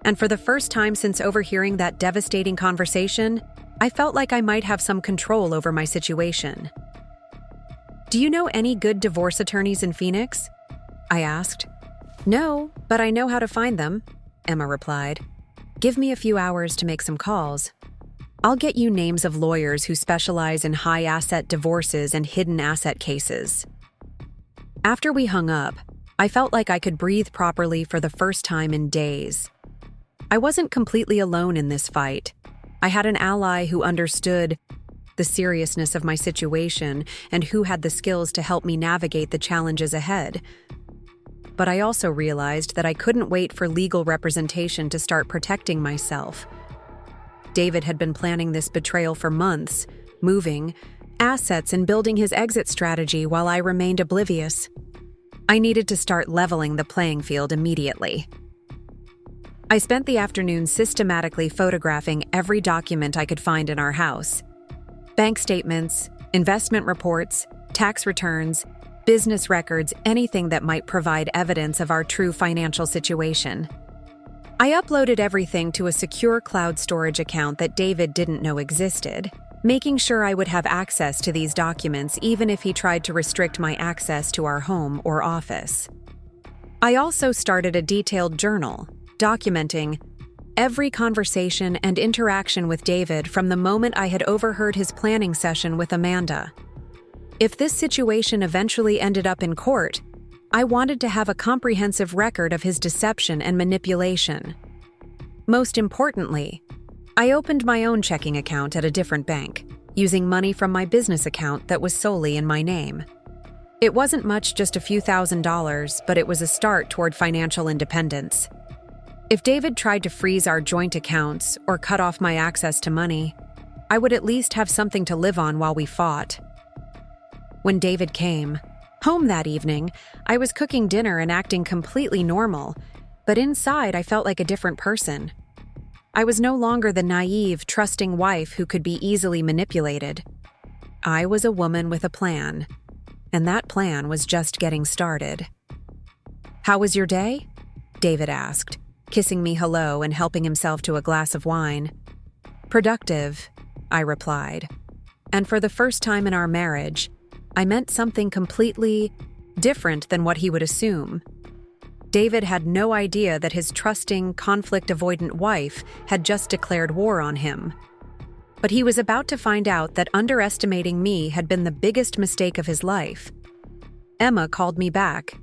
And for the first time since overhearing that devastating conversation, I felt like I might have some control over my situation. "Do you know any good divorce attorneys in Phoenix?" I asked. "No, but I know how to find them," Emma replied. "Give me a few hours to make some calls. I'll get you names of lawyers who specialize in high-asset divorces and hidden asset cases." After we hung up, I felt like I could breathe properly for the first time in days. I wasn't completely alone in this fight. I had an ally who understood the seriousness of my situation and who had the skills to help me navigate the challenges ahead. But I also realized that I couldn't wait for legal representation to start protecting myself. David had been planning this betrayal for months, moving assets and building his exit strategy while I remained oblivious. I needed to start leveling the playing field immediately. I spent the afternoon systematically photographing every document I could find in our house. Bank statements, investment reports, tax returns, business records, anything that might provide evidence of our true financial situation. I uploaded everything to a secure cloud storage account that David didn't know existed, making sure I would have access to these documents even if he tried to restrict my access to our home or office. I also started a detailed journal, documenting every conversation and interaction with David from the moment I had overheard his planning session with Amanda. If this situation eventually ended up in court, I wanted to have a comprehensive record of his deception and manipulation. Most importantly, I opened my own checking account at a different bank, using money from my business account that was solely in my name. It wasn't much, just a few $1,000s, but it was a start toward financial independence. If David tried to freeze our joint accounts or cut off my access to money, I would at least have something to live on while we fought. When David came home that evening, I was cooking dinner and acting completely normal, but inside I felt like a different person. I was no longer the naive, trusting wife who could be easily manipulated. I was a woman with a plan, and that plan was just getting started. "How was your day?" David asked, kissing me hello and helping himself to a glass of wine. "Productive," I replied. And for the first time in our marriage, I meant something completely different than what he would assume. David had no idea that his trusting, conflict-avoidant wife had just declared war on him. But he was about to find out that underestimating me had been the biggest mistake of his life. Emma called me back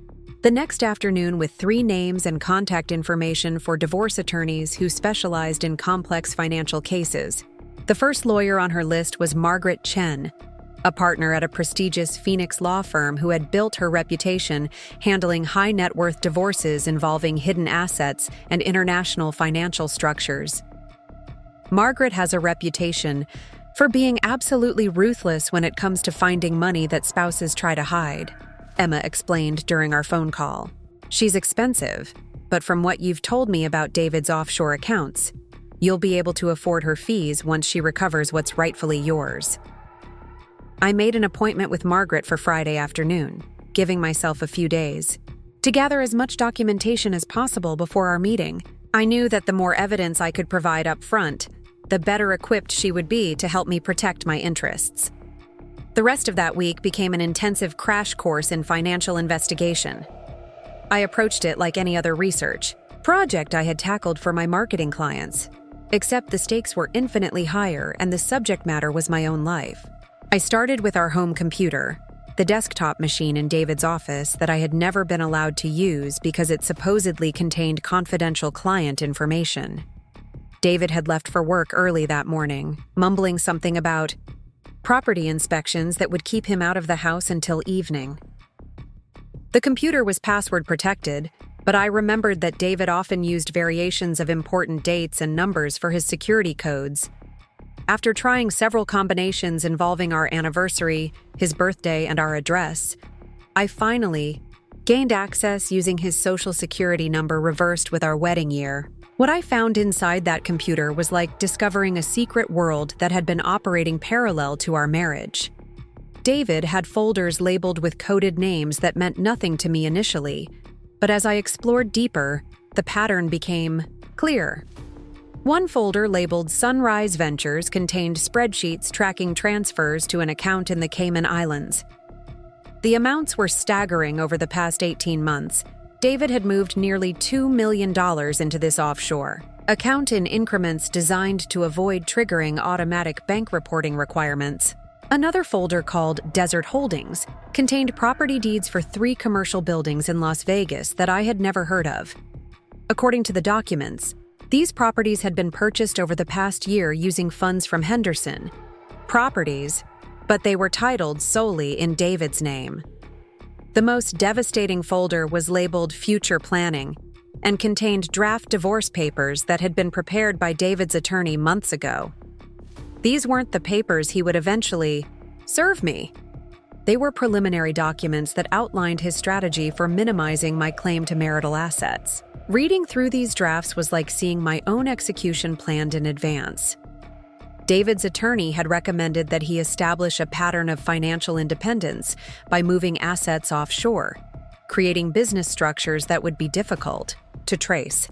the next afternoon with 3 names and contact information for divorce attorneys who specialized in complex financial cases. The first lawyer on her list was Margaret Chen, a partner at a prestigious Phoenix law firm who had built her reputation handling high-net-worth divorces involving hidden assets and international financial structures. Margaret has a reputation for being absolutely ruthless when it comes to finding money that spouses try to hide, Emma explained during our phone call. She's expensive, but from what you've told me about David's offshore accounts, you'll be able to afford her fees once she recovers what's rightfully yours. I made an appointment with Margaret for Friday afternoon, giving myself a few days to gather as much documentation as possible before our meeting. I knew that the more evidence I could provide up front, the better equipped she would be to help me protect my interests. The rest of that week became an intensive crash course in financial investigation. I approached it like any other research project I had tackled for my marketing clients, except the stakes were infinitely higher and the subject matter was my own life. I started with our home computer, the desktop machine in David's office that I had never been allowed to use because it supposedly contained confidential client information. David had left for work early that morning, mumbling something about property inspections that would keep him out of the house until evening. The computer was password protected, but I remembered that David often used variations of important dates and numbers for his security codes. After trying several combinations involving our anniversary, his birthday, and our address, I finally gained access using his social security number reversed with our wedding year. What I found inside that computer was like discovering a secret world that had been operating parallel to our marriage. David had folders labeled with coded names that meant nothing to me initially, but as I explored deeper, the pattern became clear. One folder labeled Sunrise Ventures contained spreadsheets tracking transfers to an account in the Cayman Islands. The amounts were staggering over the past 18 months. David had moved nearly $2 million into this offshore account in increments designed to avoid triggering automatic bank reporting requirements. Another folder called Desert Holdings contained property deeds for 3 commercial buildings in Las Vegas that I had never heard of. According to the documents, these properties had been purchased over the past year using funds from Henderson properties, but they were titled solely in David's name. The most devastating folder was labeled Future Planning and contained draft divorce papers that had been prepared by David's attorney months ago. These weren't the papers he would eventually serve me. They were preliminary documents that outlined his strategy for minimizing my claim to marital assets. Reading through these drafts was like seeing my own execution planned in advance. David's attorney had recommended that he establish a pattern of financial independence by moving assets offshore, creating business structures that would be difficult to trace,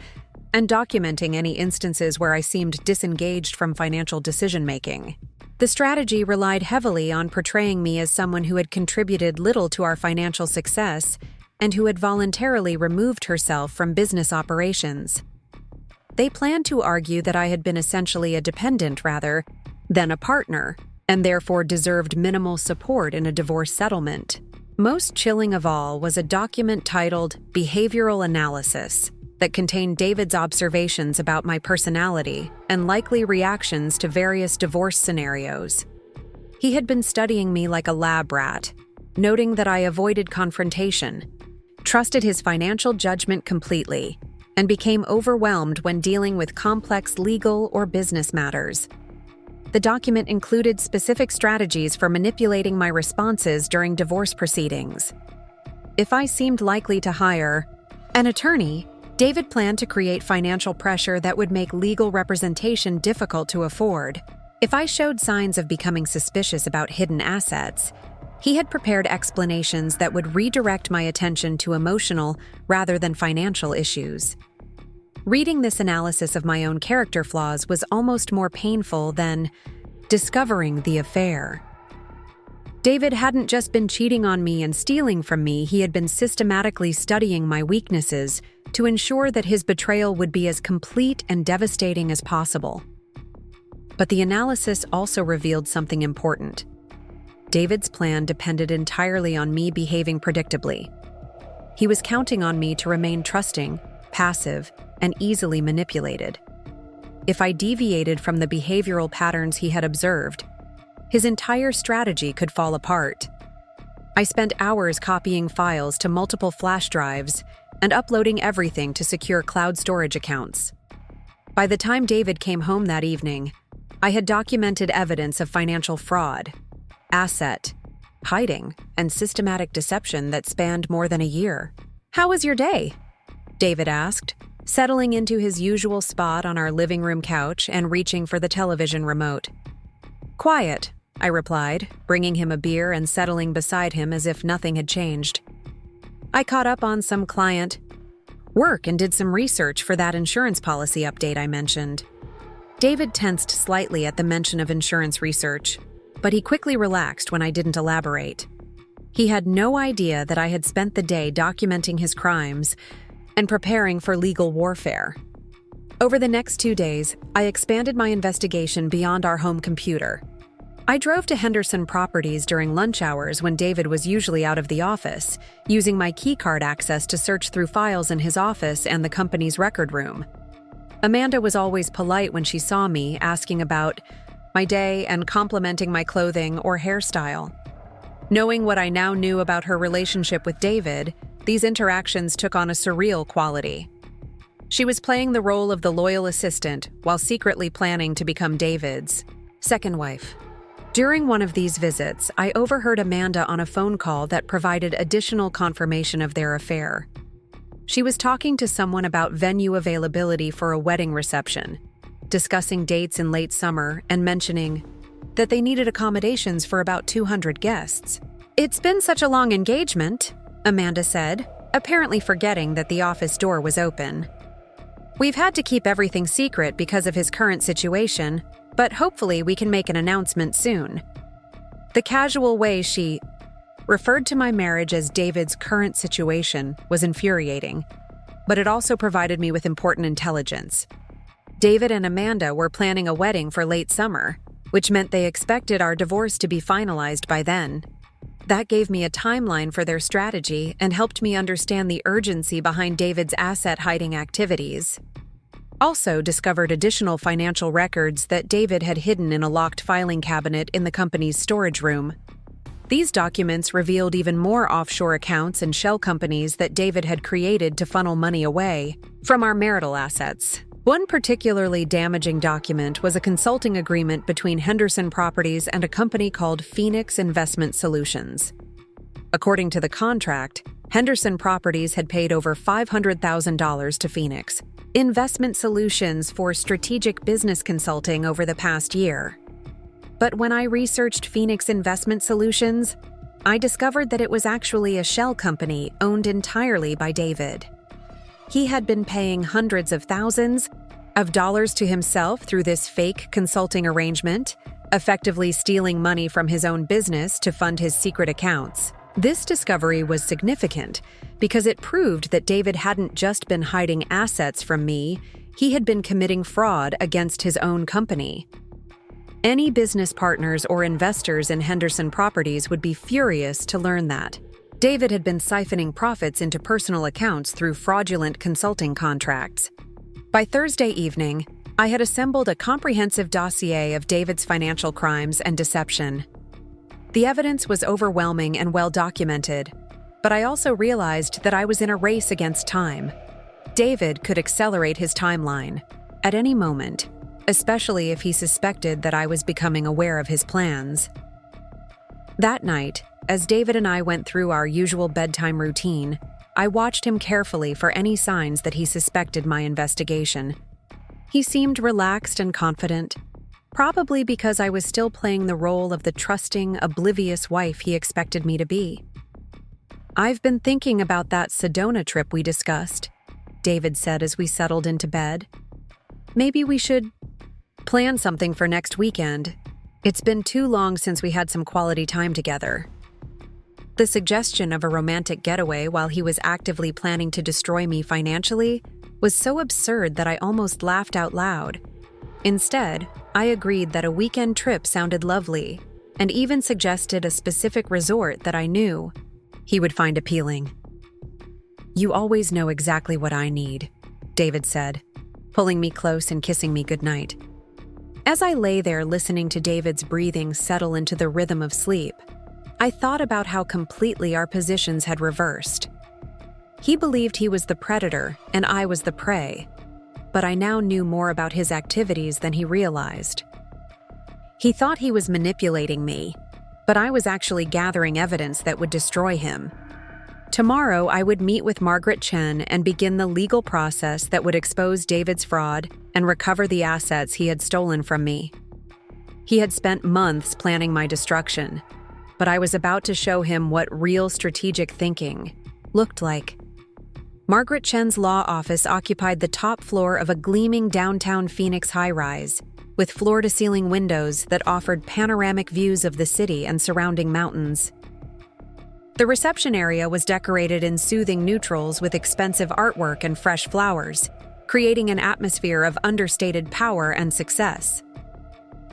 and documenting any instances where I seemed disengaged from financial decision-making. The strategy relied heavily on portraying me as someone who had contributed little to our financial success and who had voluntarily removed herself from business operations. They planned to argue that I had been essentially a dependent rather than a partner, and therefore deserved minimal support in a divorce settlement. Most chilling of all was a document titled Behavioral Analysis that contained David's observations about my personality and likely reactions to various divorce scenarios. He had been studying me like a lab rat, noting that I avoided confrontation, trusted his financial judgment completely, and became overwhelmed when dealing with complex legal or business matters. The document included specific strategies for manipulating my responses during divorce proceedings. If I seemed likely to hire an attorney, David planned to create financial pressure that would make legal representation difficult to afford. If I showed signs of becoming suspicious about hidden assets, he had prepared explanations that would redirect my attention to emotional rather than financial issues. Reading this analysis of my own character flaws was almost more painful than discovering the affair. David hadn't just been cheating on me and stealing from me, he had been systematically studying my weaknesses to ensure that his betrayal would be as complete and devastating as possible. But the analysis also revealed something important. David's plan depended entirely on me behaving predictably. He was counting on me to remain trusting, passive, and easily manipulated. If I deviated from the behavioral patterns he had observed, his entire strategy could fall apart. I spent hours copying files to multiple flash drives and uploading everything to secure cloud storage accounts. By the time David came home that evening, I had documented evidence of financial fraud, asset hiding, and systematic deception that spanned more than a year. "How was your day?" David asked, settling into his usual spot on our living room couch and reaching for the television remote. Quiet, I replied, bringing him a beer and settling beside him as if nothing had changed. I caught up on some client work and did some research for that insurance policy update I mentioned. David tensed slightly at the mention of insurance research, but he quickly relaxed when I didn't elaborate. He had no idea that I had spent the day documenting his crimes and preparing for legal warfare. Over the next 2 days, I expanded my investigation beyond our home computer. I drove to Henderson Properties during lunch hours when David was usually out of the office, using my keycard access to search through files in his office and the company's record room. Amanda was always polite when she saw me, asking about my day and complimenting my clothing or hairstyle. Knowing what I now knew about her relationship with David, these interactions took on a surreal quality. She was playing the role of the loyal assistant while secretly planning to become David's second wife. During one of these visits, I overheard Amanda on a phone call that provided additional confirmation of their affair. She was talking to someone about venue availability for a wedding reception, discussing dates in late summer and mentioning that they needed accommodations for about 200 guests. "It's been such a long engagement," Amanda said, apparently forgetting that the office door was open. "We've had to keep everything secret because of his current situation, but hopefully we can make an announcement soon." The casual way she referred to my marriage as David's current situation was infuriating, but it also provided me with important intelligence. David and Amanda were planning a wedding for late summer, which meant they expected our divorce to be finalized by then. That gave me a timeline for their strategy and helped me understand the urgency behind David's asset-hiding activities. Also discovered additional financial records that David had hidden in a locked filing cabinet in the company's storage room. These documents revealed even more offshore accounts and shell companies that David had created to funnel money away from our marital assets. One particularly damaging document was a consulting agreement between Henderson Properties and a company called Phoenix Investment Solutions. According to the contract, Henderson Properties had paid over $500,000 to Phoenix Investment Solutions for strategic business consulting over the past year. But when I researched Phoenix Investment Solutions, I discovered that it was actually a shell company owned entirely by David. He had been paying hundreds of thousands of dollars to himself through this fake consulting arrangement, effectively stealing money from his own business to fund his secret accounts. This discovery was significant because it proved that David hadn't just been hiding assets from me, he had been committing fraud against his own company. Any business partners or investors in Henderson Properties would be furious to learn that. David had been siphoning profits into personal accounts through fraudulent consulting contracts. By Thursday evening, I had assembled a comprehensive dossier of David's financial crimes and deception. The evidence was overwhelming and well documented, but I also realized that I was in a race against time. David could accelerate his timeline at any moment, especially if he suspected that I was becoming aware of his plans. That night, as David and I went through our usual bedtime routine, I watched him carefully for any signs that he suspected my investigation. He seemed relaxed and confident, probably because I was still playing the role of the trusting, oblivious wife he expected me to be. "I've been thinking about that Sedona trip we discussed," David said as we settled into bed. "Maybe we should plan something for next weekend. It's been too long since we had some quality time together." The suggestion of a romantic getaway while he was actively planning to destroy me financially was so absurd that I almost laughed out loud. Instead, I agreed that a weekend trip sounded lovely, and even suggested a specific resort that I knew he would find appealing. "You always know exactly what I need," David said, pulling me close and kissing me goodnight. As I lay there listening to David's breathing settle into the rhythm of sleep, I thought about how completely our positions had reversed. He believed he was the predator and I was the prey, but I now knew more about his activities than he realized. He thought he was manipulating me, but I was actually gathering evidence that would destroy him. Tomorrow, I would meet with Margaret Chen and begin the legal process that would expose David's fraud and recover the assets he had stolen from me. He had spent months planning my destruction, but I was about to show him what real strategic thinking looked like. Margaret Chen's law office occupied the top floor of a gleaming downtown Phoenix high-rise, with floor-to-ceiling windows that offered panoramic views of the city and surrounding mountains. The reception area was decorated in soothing neutrals with expensive artwork and fresh flowers, creating an atmosphere of understated power and success.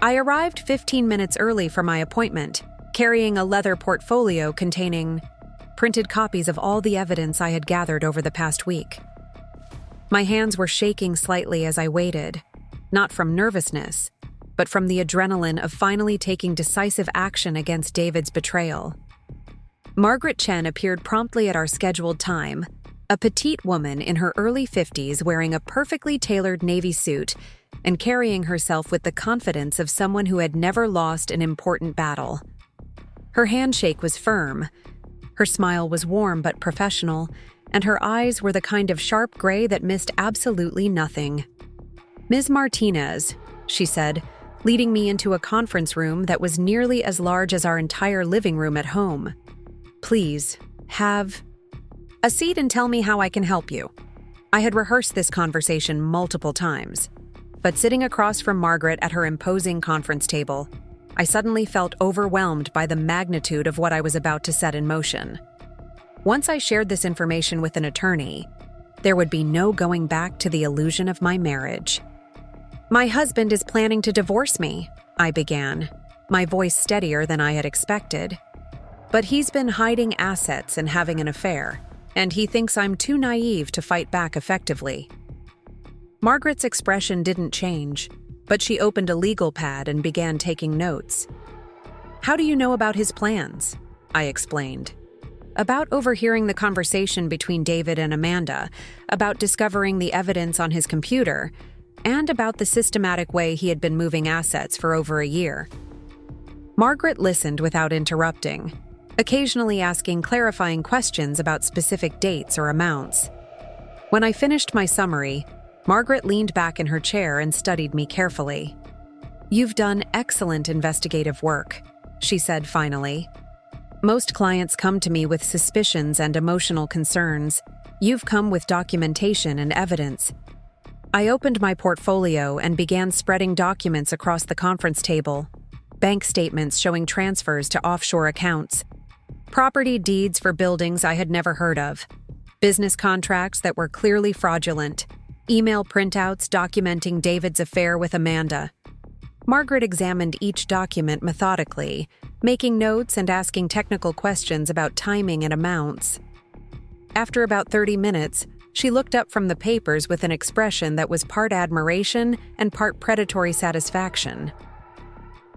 I arrived 15 minutes early for my appointment, carrying a leather portfolio containing printed copies of all the evidence I had gathered over the past week. My hands were shaking slightly as I waited, not from nervousness, but from the adrenaline of finally taking decisive action against David's betrayal. Margaret Chen appeared promptly at our scheduled time, a petite woman in her early 50s wearing a perfectly tailored navy suit and carrying herself with the confidence of someone who had never lost an important battle. Her handshake was firm, her smile was warm but professional, and her eyes were the kind of sharp gray that missed absolutely nothing. "Ms. Martinez," she said, leading me into a conference room that was nearly as large as our entire living room at home. "Please, have a seat and tell me how I can help you." I had rehearsed this conversation multiple times, but sitting across from Margaret at her imposing conference table, I suddenly felt overwhelmed by the magnitude of what I was about to set in motion. Once I shared this information with an attorney, there would be no going back to the illusion of my marriage. "My husband is planning to divorce me," I began, my voice steadier than I had expected. "But he's been hiding assets and having an affair, and he thinks I'm too naive to fight back effectively." Margaret's expression didn't change, but she opened a legal pad and began taking notes. "How do you know about his plans?" I explained. "About overhearing the conversation between David and Amanda, about discovering the evidence on his computer, and about the systematic way he had been moving assets for over a year." Margaret listened without interrupting, occasionally asking clarifying questions about specific dates or amounts. When I finished my summary, Margaret leaned back in her chair and studied me carefully. "You've done excellent investigative work," she said finally. "Most clients come to me with suspicions and emotional concerns. You've come with documentation and evidence." I opened my portfolio and began spreading documents across the conference table. Bank statements showing transfers to offshore accounts, property deeds for buildings I had never heard of, business contracts that were clearly fraudulent, email printouts documenting David's affair with Amanda. Margaret examined each document methodically, making notes and asking technical questions about timing and amounts. After about 30 minutes, she looked up from the papers with an expression that was part admiration and part predatory satisfaction.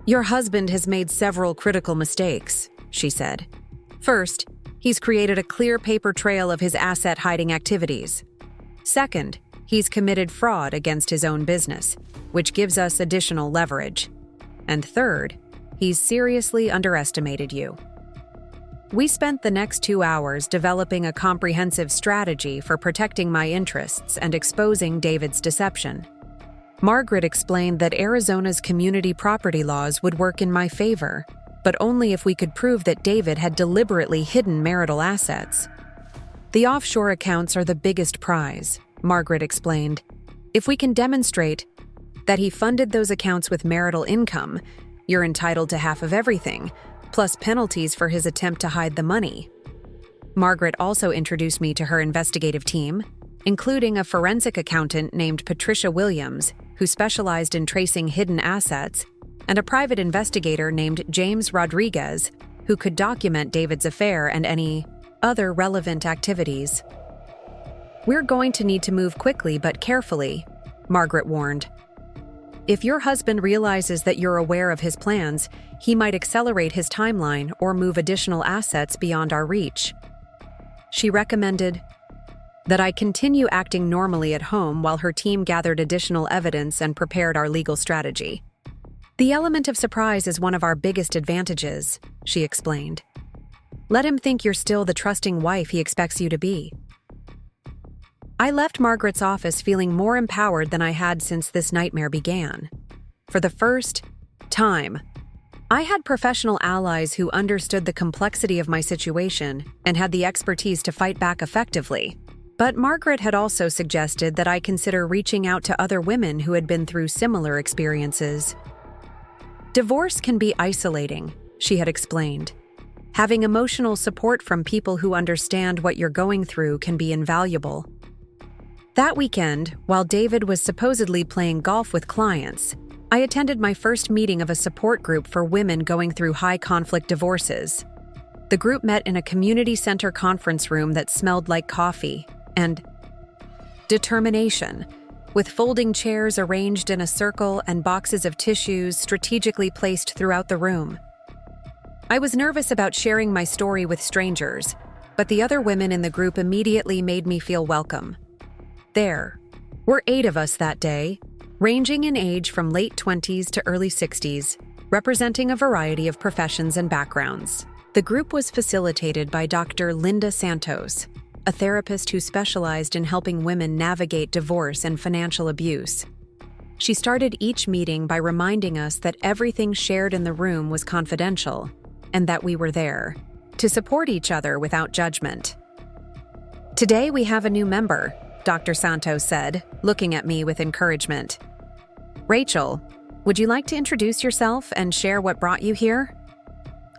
"Your husband has made several critical mistakes," she said. "First, he's created a clear paper trail of his asset-hiding activities. Second, he's committed fraud against his own business, which gives us additional leverage. And third, he's seriously underestimated you." We spent the next 2 hours developing a comprehensive strategy for protecting my interests and exposing David's deception. Margaret explained that Arizona's community property laws would work in my favor, but only if we could prove that David had deliberately hidden marital assets. "The offshore accounts are the biggest prize," Margaret explained. "If we can demonstrate that he funded those accounts with marital income, you're entitled to half of everything, plus penalties for his attempt to hide the money." Margaret also introduced me to her investigative team, including a forensic accountant named Patricia Williams, who specialized in tracing hidden assets, and a private investigator named James Rodriguez, who could document David's affair and any other relevant activities. "We're going to need to move quickly but carefully," Margaret warned. "If your husband realizes that you're aware of his plans, he might accelerate his timeline or move additional assets beyond our reach." She recommended that I continue acting normally at home while her team gathered additional evidence and prepared our legal strategy. "The element of surprise is one of our biggest advantages," she explained. Let him think you're still the trusting wife he expects you to be. I left Margaret's office feeling more empowered than I had since this nightmare began. For the first time, I had professional allies who understood the complexity of my situation and had the expertise to fight back effectively. But Margaret had also suggested that I consider reaching out to other women who had been through similar experiences. Divorce can be isolating, she had explained. Having emotional support from people who understand what you're going through can be invaluable. That weekend, while David was supposedly playing golf with clients, I attended my first meeting of a support group for women going through high-conflict divorces. The group met in a community center conference room that smelled like coffee and determination, with folding chairs arranged in a circle and boxes of tissues strategically placed throughout the room. I was nervous about sharing my story with strangers, but the other women in the group immediately made me feel welcome. There were 8 of us that day, ranging in age from late 20s to early 60s, representing a variety of professions and backgrounds. The group was facilitated by Dr. Linda Santos, a therapist who specialized in helping women navigate divorce and financial abuse. She started each meeting by reminding us that everything shared in the room was confidential and that we were there to support each other without judgment. Today we have a new member, Dr. Santos said, looking at me with encouragement. Rachel, would you like to introduce yourself and share what brought you here?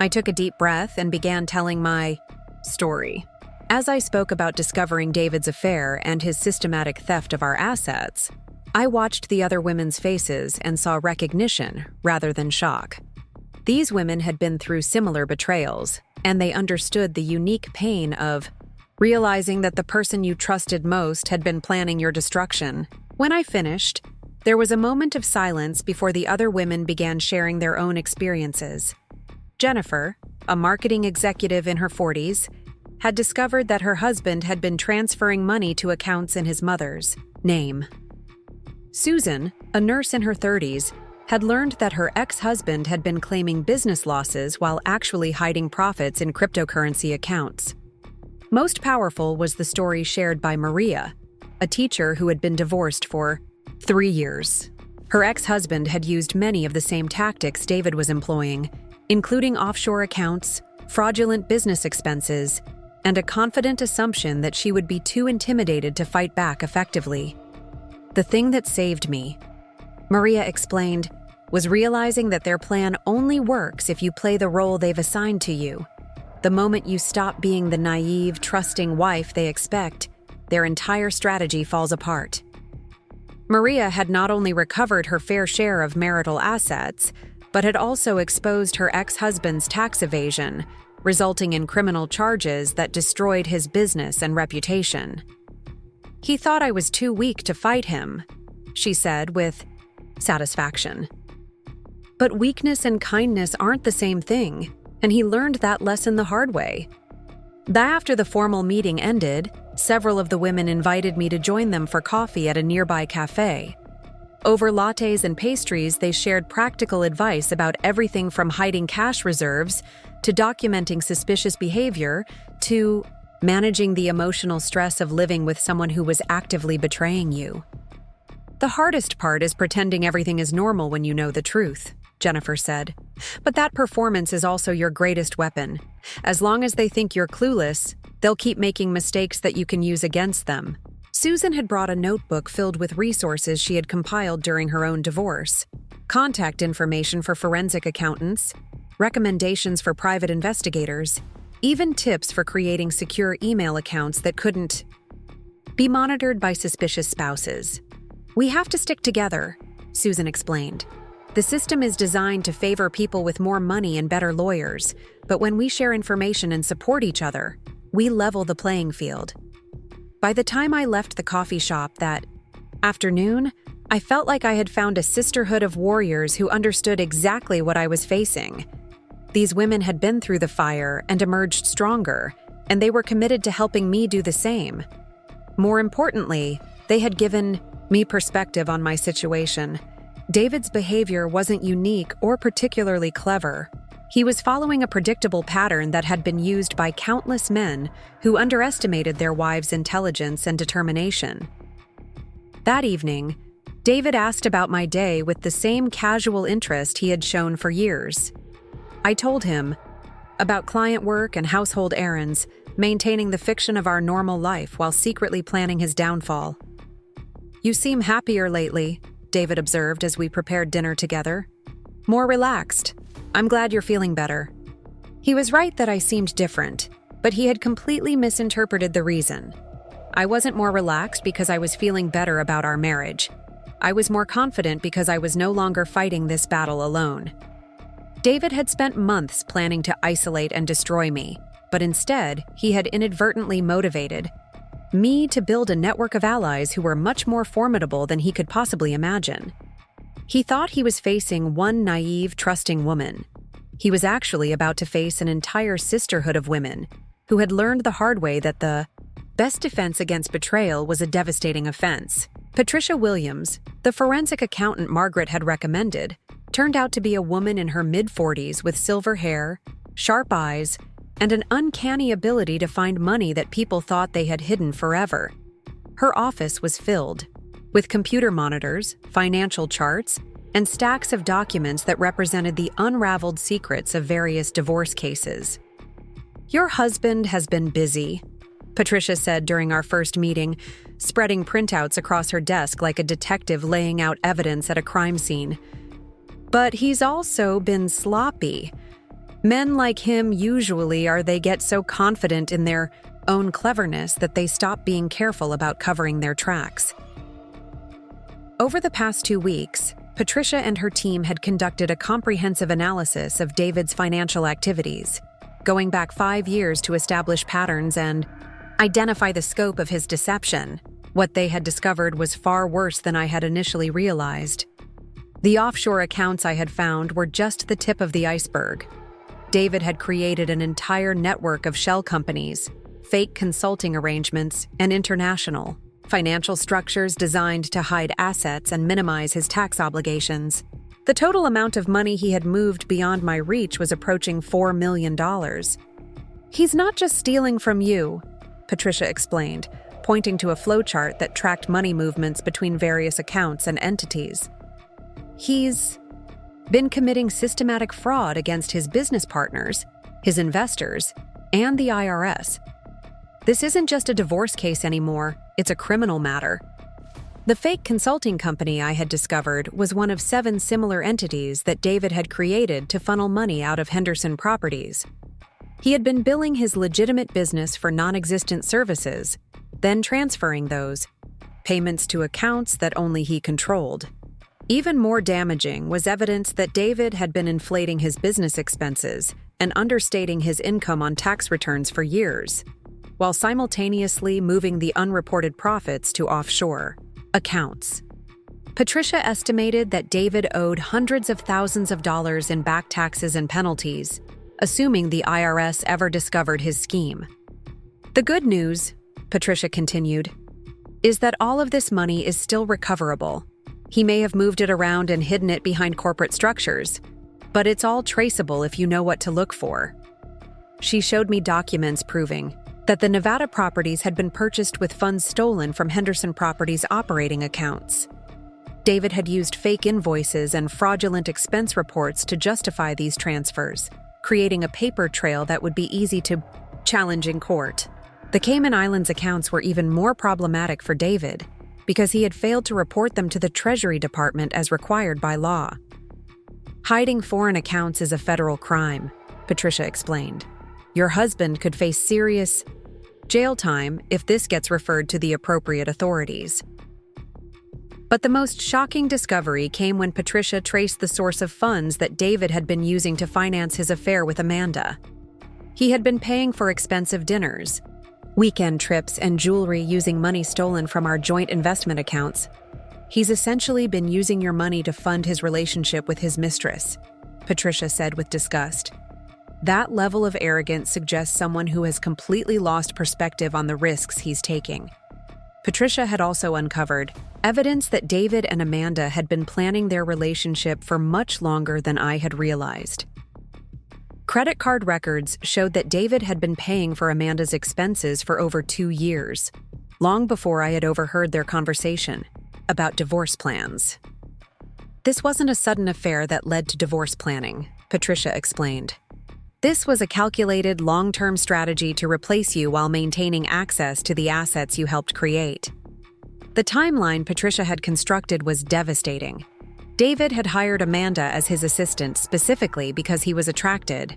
I took a deep breath and began telling my story. As I spoke about discovering David's affair and his systematic theft of our assets, I watched the other women's faces and saw recognition rather than shock. These women had been through similar betrayals, and they understood the unique pain of realizing that the person you trusted most had been planning your destruction. When I finished, there was a moment of silence before the other women began sharing their own experiences. Jennifer, a marketing executive in her 40s, had discovered that her husband had been transferring money to accounts in his mother's name. Susan, a nurse in her 30s, had learned that her ex-husband had been claiming business losses while actually hiding profits in cryptocurrency accounts. Most powerful was the story shared by Maria, a teacher who had been divorced for 3 years. Her ex-husband had used many of the same tactics David was employing, including offshore accounts, fraudulent business expenses, and a confident assumption that she would be too intimidated to fight back effectively. The thing that saved me, Maria explained, was realizing that their plan only works if you play the role they've assigned to you. The moment you stop being the naive, trusting wife they expect, their entire strategy falls apart. Maria had not only recovered her fair share of marital assets, but had also exposed her ex-husband's tax evasion, resulting in criminal charges that destroyed his business and reputation. He thought I was too weak to fight him, she said with satisfaction. But weakness and kindness aren't the same thing, and he learned that lesson the hard way. After the formal meeting ended, several of the women invited me to join them for coffee at a nearby cafe. Over lattes and pastries, they shared practical advice about everything from hiding cash reserves to documenting suspicious behavior to managing the emotional stress of living with someone who was actively betraying you. The hardest part is pretending everything is normal when you know the truth, Jennifer said. But that performance is also your greatest weapon. As long as they think you're clueless, they'll keep making mistakes that you can use against them. Susan had brought a notebook filled with resources she had compiled during her own divorce. Contact information for forensic accountants, recommendations for private investigators, even tips for creating secure email accounts that couldn't be monitored by suspicious spouses. We have to stick together, Susan explained. The system is designed to favor people with more money and better lawyers, but when we share information and support each other, we level the playing field. By the time I left the coffee shop that afternoon, I felt like I had found a sisterhood of warriors who understood exactly what I was facing. These women had been through the fire and emerged stronger, and they were committed to helping me do the same. More importantly, they had given me perspective on my situation. David's behavior wasn't unique or particularly clever. He was following a predictable pattern that had been used by countless men who underestimated their wives' intelligence and determination. That evening, David asked about my day with the same casual interest he had shown for years. I told him about client work and household errands, maintaining the fiction of our normal life while secretly planning his downfall. "You seem happier lately," David observed as we prepared dinner together. "More relaxed. I'm glad you're feeling better." He was right that I seemed different, but he had completely misinterpreted the reason. I wasn't more relaxed because I was feeling better about our marriage. I was more confident because I was no longer fighting this battle alone. David had spent months planning to isolate and destroy me, but instead, he had inadvertently motivated me to build a network of allies who were much more formidable than he could possibly imagine. He thought he was facing one naive, trusting woman. He was actually about to face an entire sisterhood of women who had learned the hard way that the best defense against betrayal was a devastating offense. Patricia Williams, the forensic accountant Margaret had recommended, turned out to be a woman in her mid-40s with silver hair, sharp eyes, and an uncanny ability to find money that people thought they had hidden forever. Her office was filled with computer monitors, financial charts, and stacks of documents that represented the unraveled secrets of various divorce cases. "Your husband has been busy," Patricia said during our first meeting, spreading printouts across her desk like a detective laying out evidence at a crime scene. "But he's also been sloppy. Men like him usually they get so confident in their own cleverness that they stop being careful about covering their tracks." Over the past 2 weeks, Patricia and her team had conducted a comprehensive analysis of David's financial activities, going back 5 years to establish patterns and identify the scope of his deception. What they had discovered was far worse than I had initially realized. The offshore accounts I had found were just the tip of the iceberg. David had created an entire network of shell companies, fake consulting arrangements, and international financial structures designed to hide assets and minimize his tax obligations. The total amount of money he had moved beyond my reach was approaching $4 million. "He's not just stealing from you," Patricia explained, pointing to a flowchart that tracked money movements between various accounts and entities. "He's been committing systematic fraud against his business partners, his investors, and the IRS. This isn't just a divorce case anymore, it's a criminal matter." The fake consulting company I had discovered was one of 7 similar entities that David had created to funnel money out of Henderson Properties. He had been billing his legitimate business for non-existent services, then transferring those payments to accounts that only he controlled. Even more damaging was evidence that David had been inflating his business expenses and understating his income on tax returns for years, while simultaneously moving the unreported profits to offshore accounts. Patricia estimated that David owed hundreds of thousands of dollars in back taxes and penalties, assuming the IRS ever discovered his scheme. "The good news," Patricia continued, "is that all of this money is still recoverable. He may have moved it around and hidden it behind corporate structures, but it's all traceable if you know what to look for." She showed me documents proving that the Nevada properties had been purchased with funds stolen from Henderson Properties' operating accounts. David had used fake invoices and fraudulent expense reports to justify these transfers, creating a paper trail that would be easy to challenge in court. The Cayman Islands accounts were even more problematic for David because he had failed to report them to the Treasury Department as required by law. "Hiding foreign accounts is a federal crime," Patricia explained. "Your husband could face serious jail time if this gets referred to the appropriate authorities." But the most shocking discovery came when Patricia traced the source of funds that David had been using to finance his affair with Amanda. He had been paying for expensive dinners, weekend trips, and jewelry using money stolen from our joint investment accounts. "He's essentially been using your money to fund his relationship with his mistress," Patricia said with disgust. That level of arrogance suggests someone who has completely lost perspective on the risks he's taking. Patricia had also uncovered evidence that David and Amanda had been planning their relationship for much longer than I had realized. Credit card records showed that David had been paying for Amanda's expenses for over 2 years, long before I had overheard their conversation about divorce plans. This wasn't a sudden affair that led to divorce planning, Patricia explained. This was a calculated, long-term strategy to replace you while maintaining access to the assets you helped create. The timeline Patricia had constructed was devastating. David had hired Amanda as his assistant specifically because he was attracted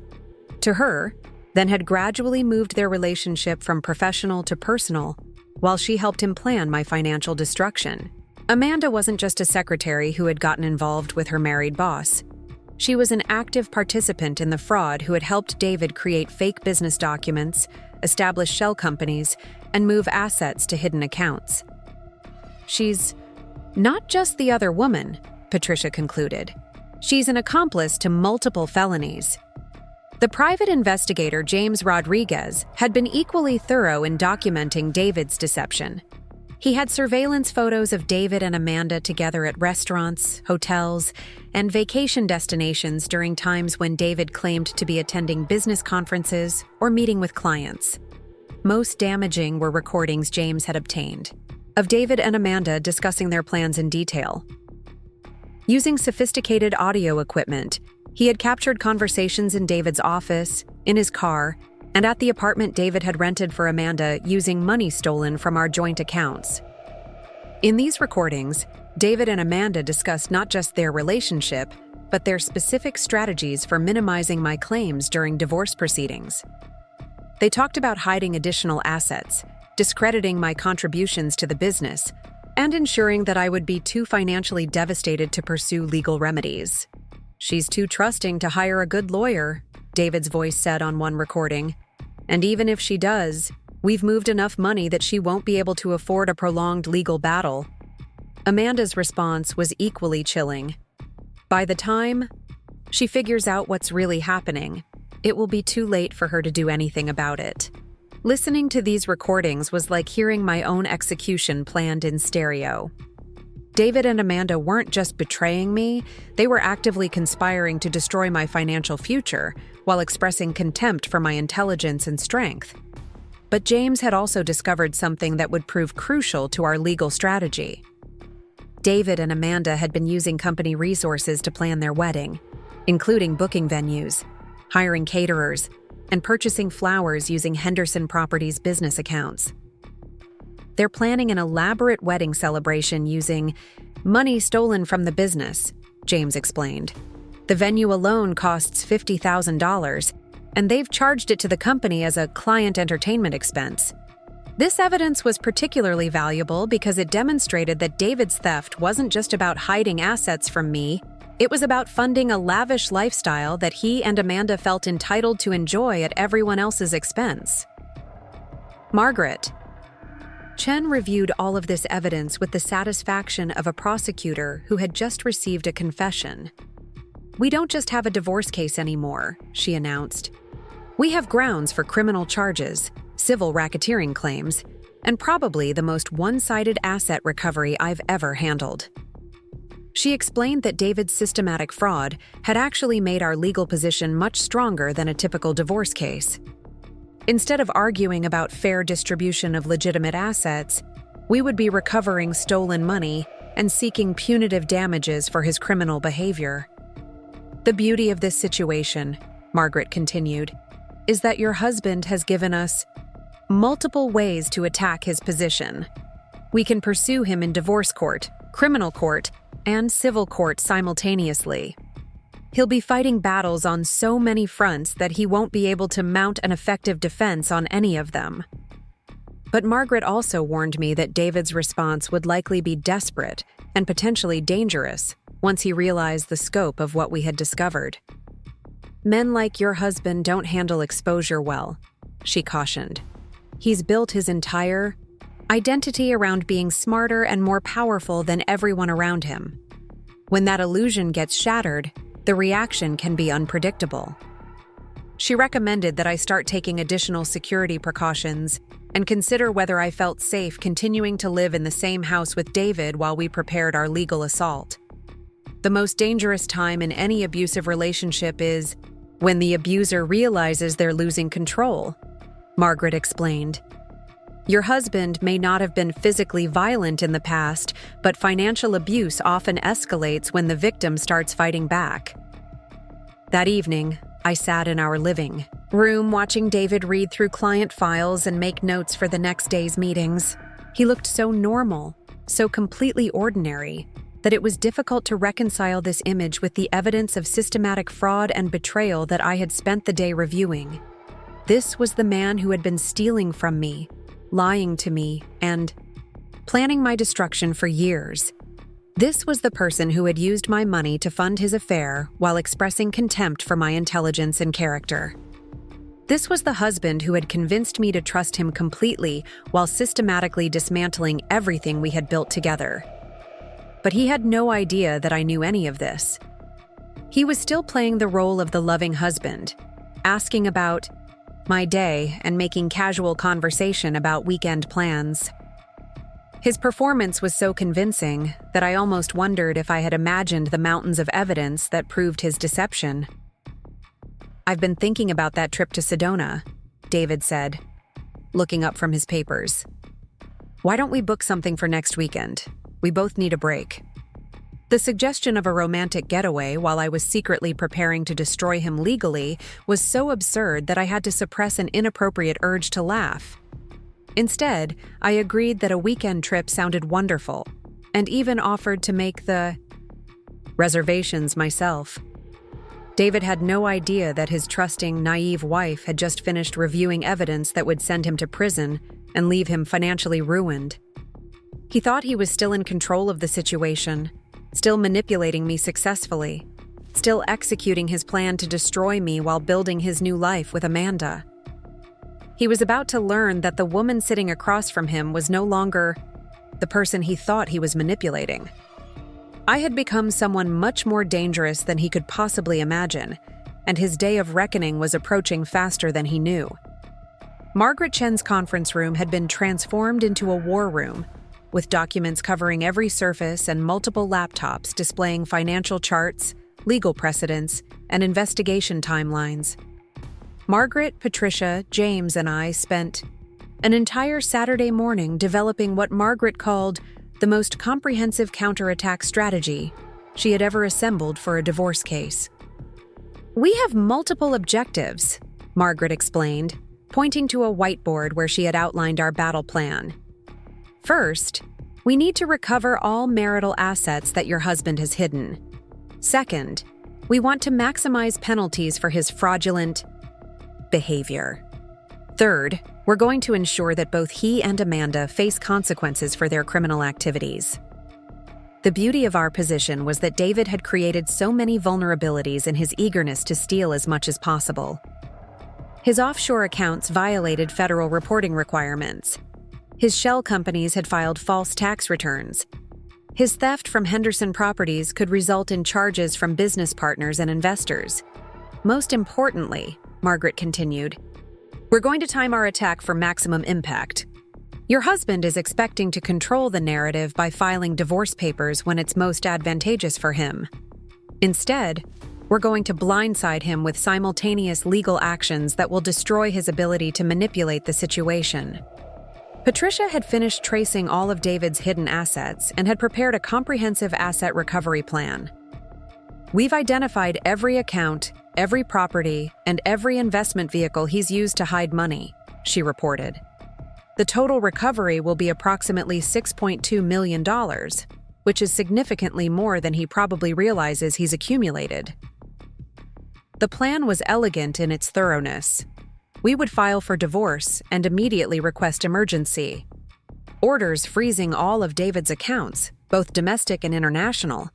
to her, then had gradually moved their relationship from professional to personal, while she helped him plan my financial destruction. Amanda wasn't just a secretary who had gotten involved with her married boss. She was an active participant in the fraud who had helped David create fake business documents, establish shell companies, and move assets to hidden accounts. She's not just the other woman, Patricia concluded. She's an accomplice to multiple felonies. The private investigator, James Rodriguez, had been equally thorough in documenting David's deception. He had surveillance photos of David and Amanda together at restaurants, hotels, and vacation destinations during times when David claimed to be attending business conferences or meeting with clients. Most damaging were recordings James had obtained of David and Amanda discussing their plans in detail. Using sophisticated audio equipment, he had captured conversations in David's office, in his car, and at the apartment David had rented for Amanda using money stolen from our joint accounts. In these recordings, David and Amanda discussed not just their relationship, but their specific strategies for minimizing my claims during divorce proceedings. They talked about hiding additional assets, discrediting my contributions to the business, and ensuring that I would be too financially devastated to pursue legal remedies. "She's too trusting to hire a good lawyer," David's voice said on one recording. "And even if she does, we've moved enough money that she won't be able to afford a prolonged legal battle." Amanda's response was equally chilling. "By the time she figures out what's really happening, it will be too late for her to do anything about it." Listening to these recordings was like hearing my own execution planned in stereo. David and Amanda weren't just betraying me, they were actively conspiring to destroy my financial future while expressing contempt for my intelligence and strength. But James had also discovered something that would prove crucial to our legal strategy. David and Amanda had been using company resources to plan their wedding, including booking venues, hiring caterers, and purchasing flowers using Henderson Properties business accounts. They're planning an elaborate wedding celebration using money stolen from the business, James explained. The venue alone costs $50,000, and they've charged it to the company as a client entertainment expense. This evidence was particularly valuable because it demonstrated that David's theft wasn't just about hiding assets from me, it was about funding a lavish lifestyle that he and Amanda felt entitled to enjoy at everyone else's expense. Margaret. Chen reviewed all of this evidence with the satisfaction of a prosecutor who had just received a confession. "We don't just have a divorce case anymore," she announced. "We have grounds for criminal charges, civil racketeering claims, and probably the most one-sided asset recovery I've ever handled." She explained that David's systematic fraud had actually made our legal position much stronger than a typical divorce case. Instead of arguing about fair distribution of legitimate assets, we would be recovering stolen money and seeking punitive damages for his criminal behavior. "The beauty of this situation," Margaret continued, "is that your husband has given us multiple ways to attack his position. We can pursue him in divorce court, criminal court, and civil court simultaneously. He'll be fighting battles on so many fronts that he won't be able to mount an effective defense on any of them." But Margaret also warned me that David's response would likely be desperate and potentially dangerous once he realized the scope of what we had discovered. "Men like your husband don't handle exposure well," she cautioned. "He's built his entire identity around being smarter and more powerful than everyone around him. When that illusion gets shattered, the reaction can be unpredictable." She recommended that I start taking additional security precautions and consider whether I felt safe continuing to live in the same house with David while we prepared our legal assault. "The most dangerous time in any abusive relationship is When the abuser realizes they're losing control, Margaret explained. Your husband may not have been physically violent in the past, but financial abuse often escalates when the victim starts fighting back. That evening, I sat in our living room watching David read through client files and make notes for the next day's meetings. He looked so normal, so completely ordinary, that it was difficult to reconcile this image with the evidence of systematic fraud and betrayal that I had spent the day reviewing. This was the man who had been stealing from me, lying to me, and planning my destruction for years. This was the person who had used my money to fund his affair while expressing contempt for my intelligence and character. This was the husband who had convinced me to trust him completely while systematically dismantling everything we had built together. But he had no idea that I knew any of this. He was still playing the role of the loving husband, asking about my day and making casual conversation about weekend plans. His performance was so convincing that I almost wondered if I had imagined the mountains of evidence that proved his deception. I've been thinking about that trip to Sedona, David said, looking up from his papers. Why don't we book something for next weekend? We both need a break. The suggestion of a romantic getaway while I was secretly preparing to destroy him legally was so absurd that I had to suppress an inappropriate urge to laugh. Instead, I agreed that a weekend trip sounded wonderful, and even offered to make the reservations myself. David had no idea that his trusting, naive wife had just finished reviewing evidence that would send him to prison and leave him financially ruined. He thought he was still in control of the situation, still manipulating me successfully, still executing his plan to destroy me while building his new life with Amanda. He was about to learn that the woman sitting across from him was no longer the person he thought he was manipulating. I had become someone much more dangerous than he could possibly imagine, and his day of reckoning was approaching faster than he knew. Margaret Chen's conference room had been transformed into a war room, with documents covering every surface and multiple laptops displaying financial charts, legal precedents, and investigation timelines. Margaret, Patricia, James, and I spent an entire Saturday morning developing what Margaret called the most comprehensive counterattack strategy she had ever assembled for a divorce case. We have multiple objectives, Margaret explained, pointing to a whiteboard where she had outlined our battle plan. First, we need to recover all marital assets that your husband has hidden. Second, we want to maximize penalties for his fraudulent behavior. Third, we're going to ensure that both he and Amanda face consequences for their criminal activities. The beauty of our position was that David had created so many vulnerabilities in his eagerness to steal as much as possible. His offshore accounts violated federal reporting requirements. His shell companies had filed false tax returns. His theft from Henderson Properties could result in charges from business partners and investors. Most importantly, Margaret continued, we're going to time our attack for maximum impact. Your husband is expecting to control the narrative by filing divorce papers when it's most advantageous for him. Instead, we're going to blindside him with simultaneous legal actions that will destroy his ability to manipulate the situation. Patricia had finished tracing all of David's hidden assets and had prepared a comprehensive asset recovery plan. We've identified every account, every property, and every investment vehicle he's used to hide money, she reported. The total recovery will be approximately $6.2 million, which is significantly more than he probably realizes he's accumulated. The plan was elegant in its thoroughness. We would file for divorce and immediately request emergency orders freezing all of David's accounts, both domestic and international.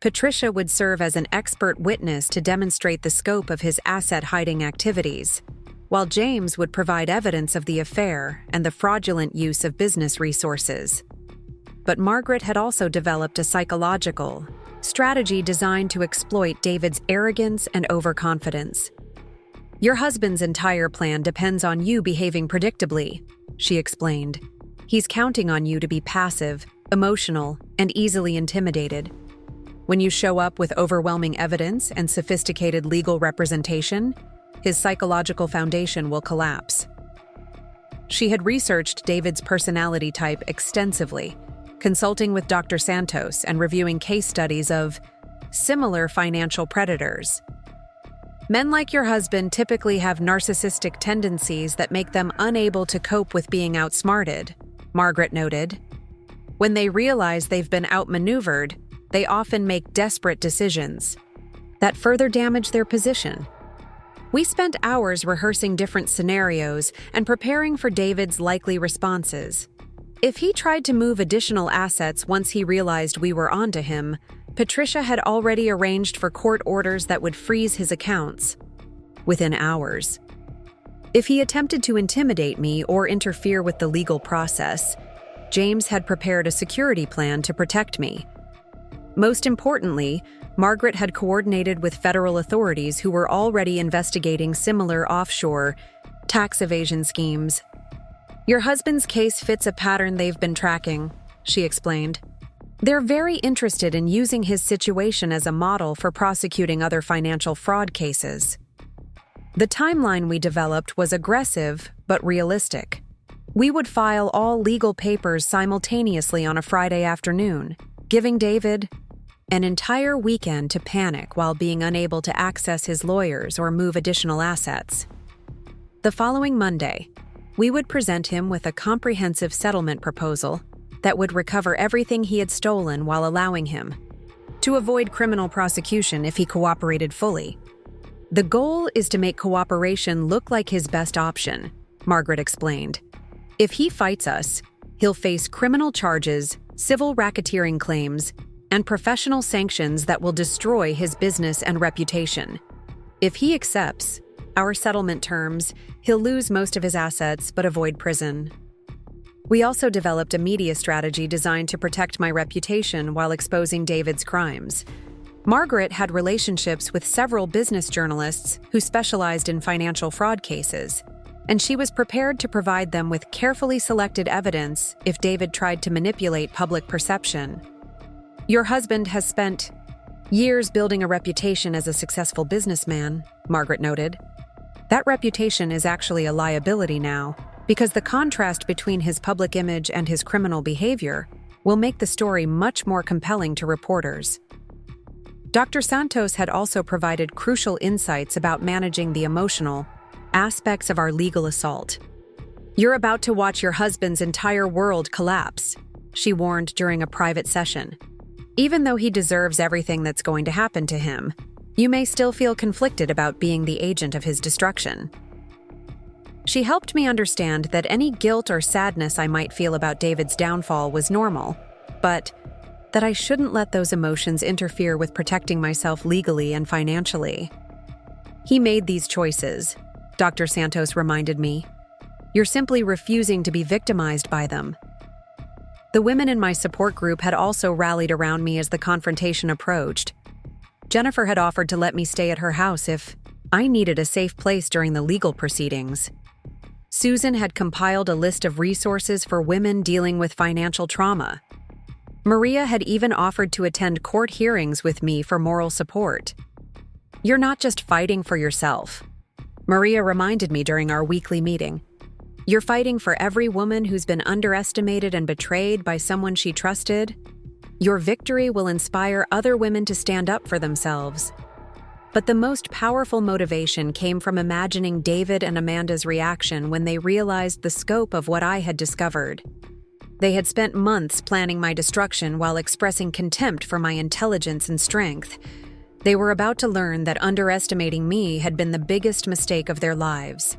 Patricia would serve as an expert witness to demonstrate the scope of his asset-hiding activities, while James would provide evidence of the affair and the fraudulent use of business resources. But Margaret had also developed a psychological strategy designed to exploit David's arrogance and overconfidence. Your husband's entire plan depends on you behaving predictably, she explained. He's counting on you to be passive, emotional, and easily intimidated. When you show up with overwhelming evidence and sophisticated legal representation, his psychological foundation will collapse. She had researched David's personality type extensively, consulting with Dr. Santos and reviewing case studies of similar financial predators. Men like your husband typically have narcissistic tendencies that make them unable to cope with being outsmarted, Margaret noted. When they realize they've been outmaneuvered, they often make desperate decisions that further damage their position. We spent hours rehearsing different scenarios and preparing for David's likely responses. If he tried to move additional assets once he realized we were onto him, Patricia had already arranged for court orders that would freeze his accounts within hours. If he attempted to intimidate me or interfere with the legal process, James had prepared a security plan to protect me. Most importantly, Margaret had coordinated with federal authorities who were already investigating similar offshore tax evasion schemes. Your husband's case fits a pattern they've been tracking, she explained. They're very interested in using his situation as a model for prosecuting other financial fraud cases. The timeline we developed was aggressive but realistic. We would file all legal papers simultaneously on a Friday afternoon, giving David an entire weekend to panic while being unable to access his lawyers or move additional assets. The following Monday, we would present him with a comprehensive settlement proposal that would recover everything he had stolen while allowing him to avoid criminal prosecution if he cooperated fully. The goal is to make cooperation look like his best option, Margaret explained. If he fights us, he'll face criminal charges, civil racketeering claims, and professional sanctions that will destroy his business and reputation. If he accepts our settlement terms, he'll lose most of his assets but avoid prison. We also developed a media strategy designed to protect my reputation while exposing David's crimes. Margaret had relationships with several business journalists who specialized in financial fraud cases, and she was prepared to provide them with carefully selected evidence if David tried to manipulate public perception. Your husband has spent years building a reputation as a successful businessman, Margaret noted. That reputation is actually a liability now, because the contrast between his public image and his criminal behavior will make the story much more compelling to reporters. Dr. Santos had also provided crucial insights about managing the emotional aspects of our legal assault. You're about to watch your husband's entire world collapse, she warned during a private session. Even though he deserves everything that's going to happen to him, you may still feel conflicted about being the agent of his destruction. She helped me understand that any guilt or sadness I might feel about David's downfall was normal, but that I shouldn't let those emotions interfere with protecting myself legally and financially. He made these choices, Dr. Santos reminded me. You're simply refusing to be victimized by them. The women in my support group had also rallied around me as the confrontation approached. Jennifer had offered to let me stay at her house if I needed a safe place during the legal proceedings. Susan had compiled a list of resources for women dealing with financial trauma. Maria had even offered to attend court hearings with me for moral support. You're not just fighting for yourself, Maria reminded me during our weekly meeting. You're fighting for every woman who's been underestimated and betrayed by someone she trusted. Your victory will inspire other women to stand up for themselves. But the most powerful motivation came from imagining David and Amanda's reaction when they realized the scope of what I had discovered. They had spent months planning my destruction while expressing contempt for my intelligence and strength. They were about to learn that underestimating me had been the biggest mistake of their lives.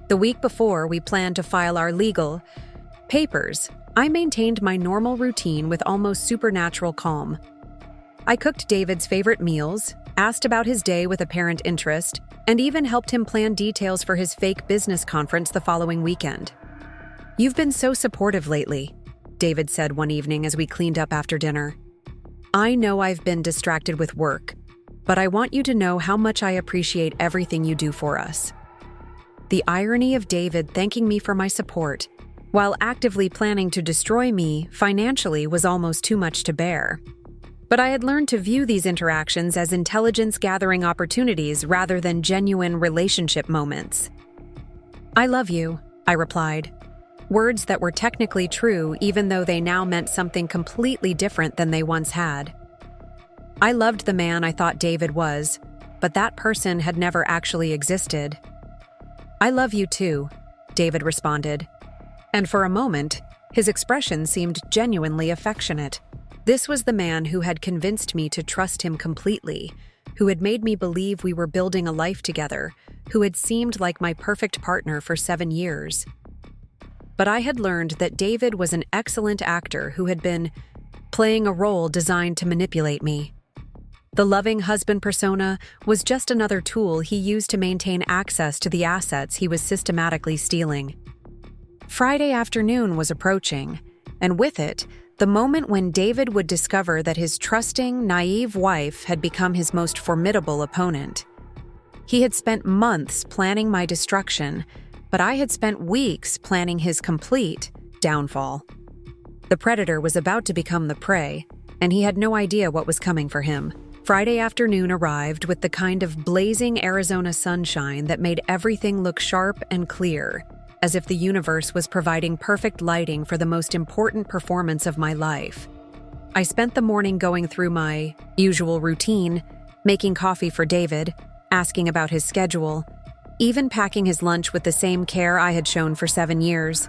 The week before we planned to file our legal papers, I maintained my normal routine with almost supernatural calm. I cooked David's favorite meals, asked about his day with apparent interest, and even helped him plan details for his fake business conference the following weekend. You've been so supportive lately, David said one evening as we cleaned up after dinner. I know I've been distracted with work, but I want you to know how much I appreciate everything you do for us. The irony of David thanking me for my support, while actively planning to destroy me financially, was almost too much to bear. But I had learned to view these interactions as intelligence-gathering opportunities rather than genuine relationship moments. "I love you," I replied. Words that were technically true even though they now meant something completely different than they once had. I loved the man I thought David was, but that person had never actually existed. "I love you too," David responded. And for a moment, his expression seemed genuinely affectionate. This was the man who had convinced me to trust him completely, who had made me believe we were building a life together, who had seemed like my perfect partner for 7 years. But I had learned that David was an excellent actor who had been playing a role designed to manipulate me. The loving husband persona was just another tool he used to maintain access to the assets he was systematically stealing. Friday afternoon was approaching, and with it, the moment when David would discover that his trusting, naive wife had become his most formidable opponent. He had spent months planning my destruction, but I had spent weeks planning his complete downfall. The predator was about to become the prey, and he had no idea what was coming for him. Friday afternoon arrived with the kind of blazing Arizona sunshine that made everything look sharp and clear, as if the universe was providing perfect lighting for the most important performance of my life. I spent the morning going through my usual routine, making coffee for David, asking about his schedule, even packing his lunch with the same care I had shown for 7 years.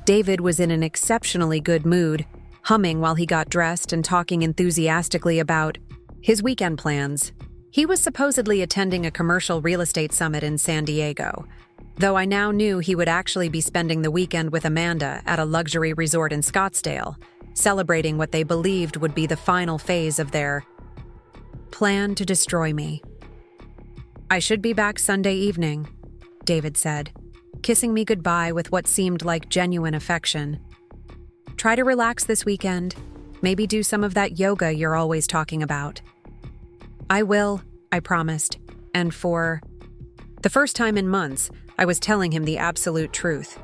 David was in an exceptionally good mood, humming while he got dressed and talking enthusiastically about his weekend plans. He was supposedly attending a commercial real estate summit in San Diego, though I now knew he would actually be spending the weekend with Amanda at a luxury resort in Scottsdale, celebrating what they believed would be the final phase of their plan to destroy me. "I should be back Sunday evening," David said, kissing me goodbye with what seemed like genuine affection. "Try to relax this weekend. Maybe do some of that yoga you're always talking about." "I will," I promised, and for the first time in months, I was telling him the absolute truth.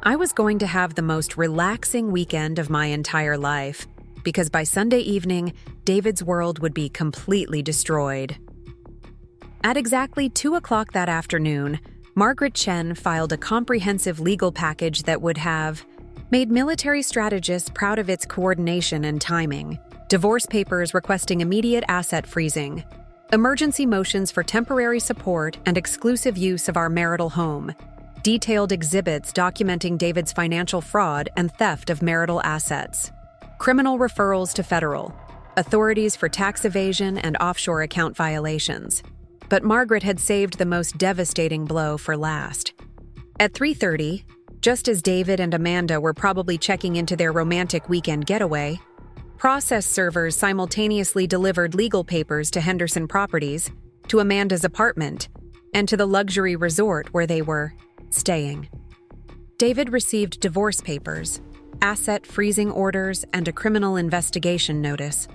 I was going to have the most relaxing weekend of my entire life, because by Sunday evening, David's world would be completely destroyed. At exactly 2 o'clock that afternoon, Margaret Chen filed a comprehensive legal package that would have made military strategists proud of its coordination and timing. Divorce papers requesting immediate asset freezing, emergency motions for temporary support and exclusive use of our marital home, detailed exhibits documenting David's financial fraud and theft of marital assets, criminal referrals to federal authorities for tax evasion and offshore account violations. But Margaret had saved the most devastating blow for last. At 3:30, just as David and Amanda were probably checking into their romantic weekend getaway, process servers simultaneously delivered legal papers to Henderson Properties, to Amanda's apartment, and to the luxury resort where they were staying. David received divorce papers, asset freezing orders, and a criminal investigation notice.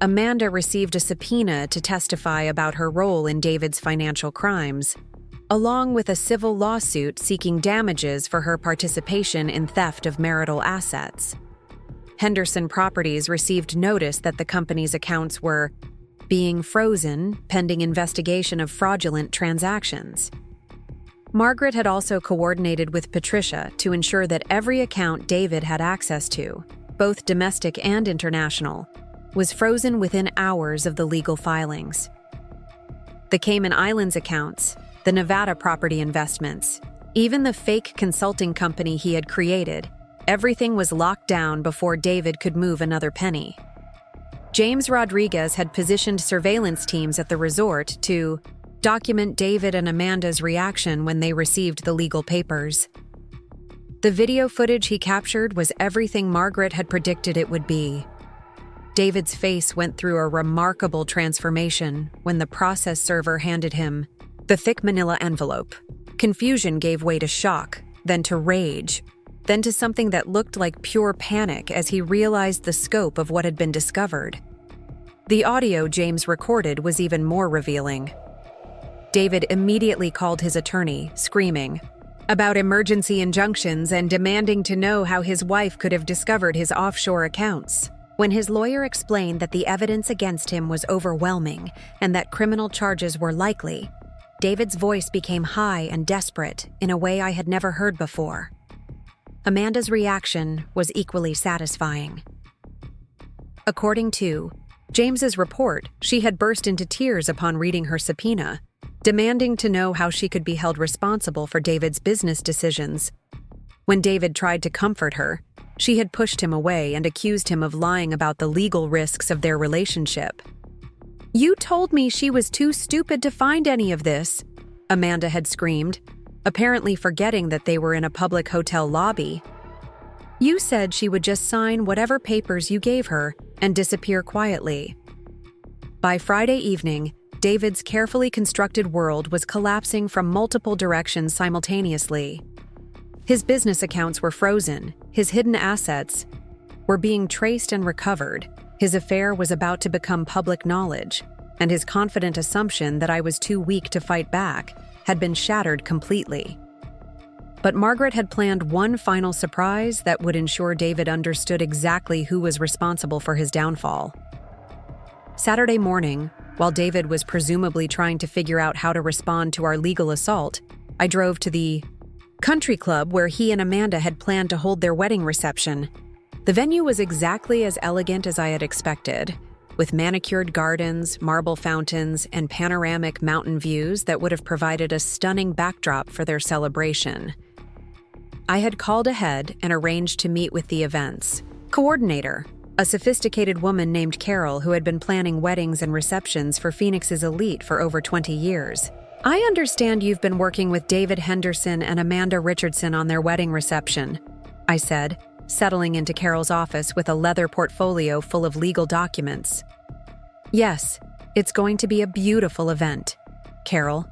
Amanda received a subpoena to testify about her role in David's financial crimes, along with a civil lawsuit seeking damages for her participation in theft of marital assets. Henderson Properties received notice that the company's accounts were being frozen pending investigation of fraudulent transactions. Margaret had also coordinated with Patricia to ensure that every account David had access to, both domestic and international, was frozen within hours of the legal filings. The Cayman Islands accounts, the Nevada property investments, even the fake consulting company he had created, everything was locked down before David could move another penny. James Rodriguez had positioned surveillance teams at the resort to document David and Amanda's reaction when they received the legal papers. The video footage he captured was everything Margaret had predicted it would be. David's face went through a remarkable transformation when the process server handed him the thick manila envelope. Confusion gave way to shock, then to rage, then to something that looked like pure panic as he realized the scope of what had been discovered. The audio James recorded was even more revealing. David immediately called his attorney, screaming about emergency injunctions and demanding to know how his wife could have discovered his offshore accounts. When his lawyer explained that the evidence against him was overwhelming and that criminal charges were likely, David's voice became high and desperate in a way I had never heard before. Amanda's reaction was equally satisfying. According to James's report, she had burst into tears upon reading her subpoena, demanding to know how she could be held responsible for David's business decisions. When David tried to comfort her, she had pushed him away and accused him of lying about the legal risks of their relationship. "You told me she was too stupid to find any of this," Amanda had screamed, apparently forgetting that they were in a public hotel lobby. "You said she would just sign whatever papers you gave her and disappear quietly." By Friday evening, David's carefully constructed world was collapsing from multiple directions simultaneously. His business accounts were frozen, his hidden assets were being traced and recovered, his affair was about to become public knowledge, and his confident assumption that I was too weak to fight back had been shattered completely. But Margaret had planned one final surprise that would ensure David understood exactly who was responsible for his downfall. Saturday morning, while David was presumably trying to figure out how to respond to our legal assault, I drove to the country club where he and Amanda had planned to hold their wedding reception. The venue was exactly as elegant as I had expected, with manicured gardens, marble fountains, and panoramic mountain views that would have provided a stunning backdrop for their celebration. I had called ahead and arranged to meet with the event's coordinator, a sophisticated woman named Carol who had been planning weddings and receptions for Phoenix's elite for over 20 years. "I understand you've been working with David Henderson and Amanda Richardson on their wedding reception," I said, settling into Carol's office with a leather portfolio full of legal documents. "Yes, it's going to be a beautiful event," Carol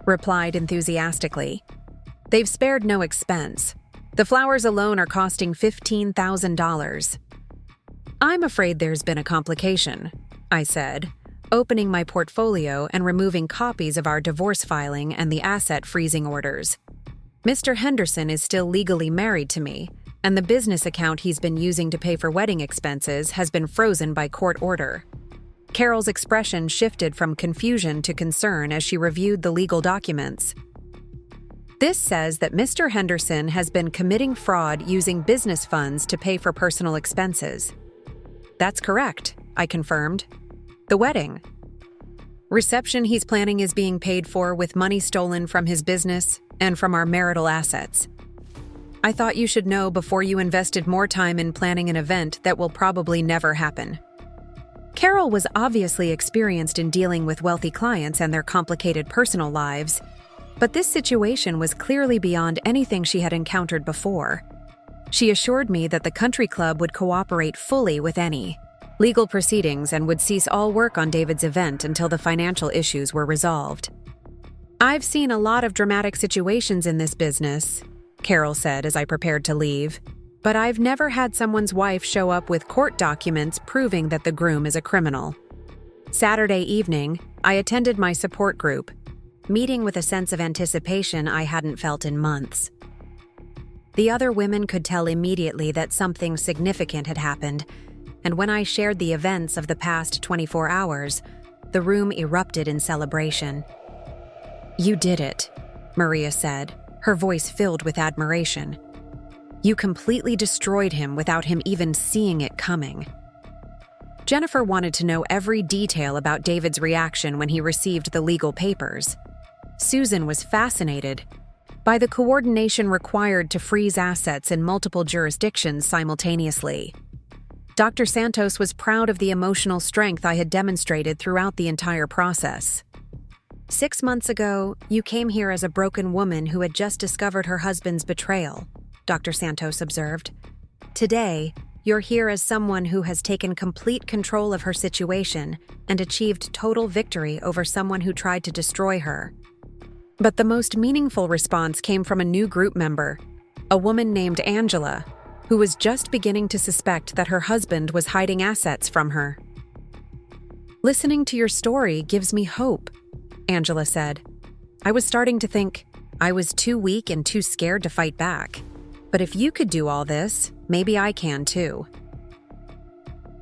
replied enthusiastically. "They've spared no expense. The flowers alone are costing $15,000. "I'm afraid there's been a complication," I said, opening my portfolio and removing copies of our divorce filing and the asset freezing orders. "Mr. Henderson is still legally married to me, and the business account he's been using to pay for wedding expenses has been frozen by court order." Carol's expression shifted from confusion to concern as she reviewed the legal documents. "This says that Mr. Henderson has been committing fraud using business funds to pay for personal expenses." "That's correct," I confirmed. "The wedding reception he's planning is being paid for with money stolen from his business and from our marital assets. I thought you should know before you invested more time in planning an event that will probably never happen." Carol was obviously experienced in dealing with wealthy clients and their complicated personal lives, but this situation was clearly beyond anything she had encountered before. She assured me that the country club would cooperate fully with any legal proceedings and would cease all work on David's event until the financial issues were resolved. "I've seen a lot of dramatic situations in this business," Carol said as I prepared to leave, "but I've never had someone's wife show up with court documents proving that the groom is a criminal." Saturday evening, I attended my support group, meeting with a sense of anticipation I hadn't felt in months. The other women could tell immediately that something significant had happened, and when I shared the events of the past 24 hours, the room erupted in celebration. "You did it," Maria said, her voice filled with admiration. "You completely destroyed him without him even seeing it coming." Jennifer wanted to know every detail about David's reaction when he received the legal papers. Susan was fascinated by the coordination required to freeze assets in multiple jurisdictions simultaneously. Dr. Santos was proud of the emotional strength I had demonstrated throughout the entire process. "6 months ago, you came here as a broken woman who had just discovered her husband's betrayal," Dr. Santos observed. "Today, you're here as someone who has taken complete control of her situation and achieved total victory over someone who tried to destroy her." But the most meaningful response came from a new group member, a woman named Angela, who was just beginning to suspect that her husband was hiding assets from her. "Listening to your story gives me hope," Angela said. "I was starting to think I was too weak and too scared to fight back. But if you could do all this, maybe I can too."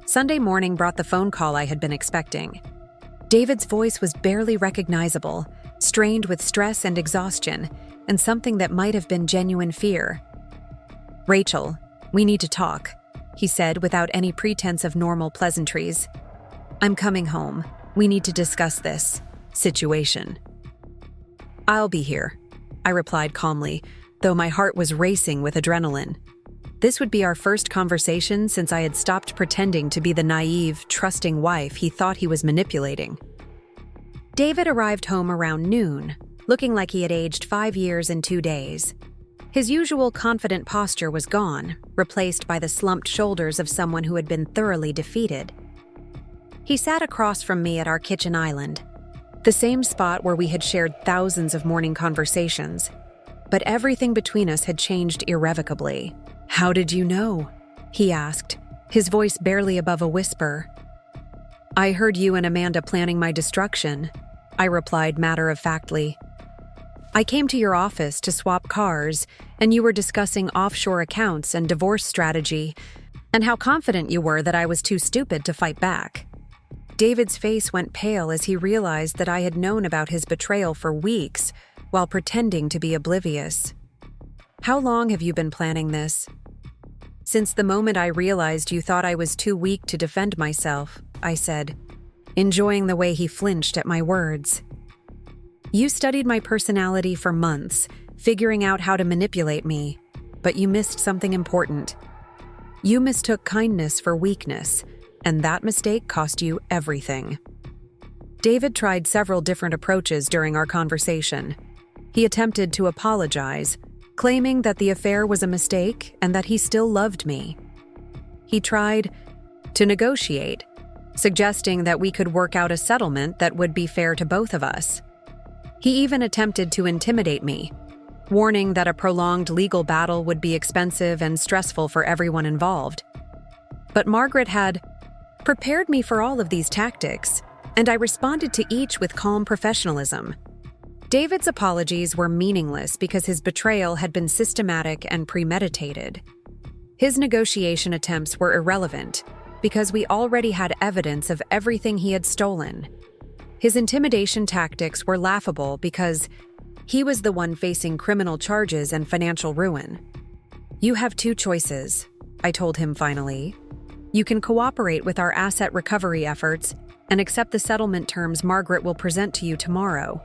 Sunday morning brought the phone call I had been expecting. David's voice was barely recognizable, strained with stress and exhaustion, and something that might have been genuine fear. "Rachel, we need to talk," he said without any pretense of normal pleasantries. "I'm coming home. We need to discuss this situation." "I'll be here," I replied calmly, though my heart was racing with adrenaline. This would be our first conversation since I had stopped pretending to be the naive, trusting wife he thought he was manipulating. David arrived home around noon, looking like he had aged 5 years and 2 days. His usual confident posture was gone, replaced by the slumped shoulders of someone who had been thoroughly defeated. He sat across from me at our kitchen island, the same spot where we had shared thousands of morning conversations. But everything between us had changed irrevocably. "How did you know?" he asked, his voice barely above a whisper. "I heard you and Amanda planning my destruction," I replied matter-of-factly. "I came to your office to swap cars, and you were discussing offshore accounts and divorce strategy, and how confident you were that I was too stupid to fight back." David's face went pale as he realized that I had known about his betrayal for weeks while pretending to be oblivious. "How long have you been planning this?" "Since the moment I realized you thought I was too weak to defend myself," I said, enjoying the way he flinched at my words. "You studied my personality for months, figuring out how to manipulate me, but you missed something important. You mistook kindness for weakness, and that mistake cost you everything." David tried several different approaches during our conversation. He attempted to apologize, claiming that the affair was a mistake and that he still loved me. He tried to negotiate, suggesting that we could work out a settlement that would be fair to both of us. He even attempted to intimidate me, warning that a prolonged legal battle would be expensive and stressful for everyone involved. But Margaret had prepared me for all of these tactics, and I responded to each with calm professionalism. David's apologies were meaningless because his betrayal had been systematic and premeditated. His negotiation attempts were irrelevant because we already had evidence of everything he had stolen. His intimidation tactics were laughable because he was the one facing criminal charges and financial ruin. "You have 2 choices," I told him finally. "You can cooperate with our asset recovery efforts and accept the settlement terms Margaret will present to you tomorrow.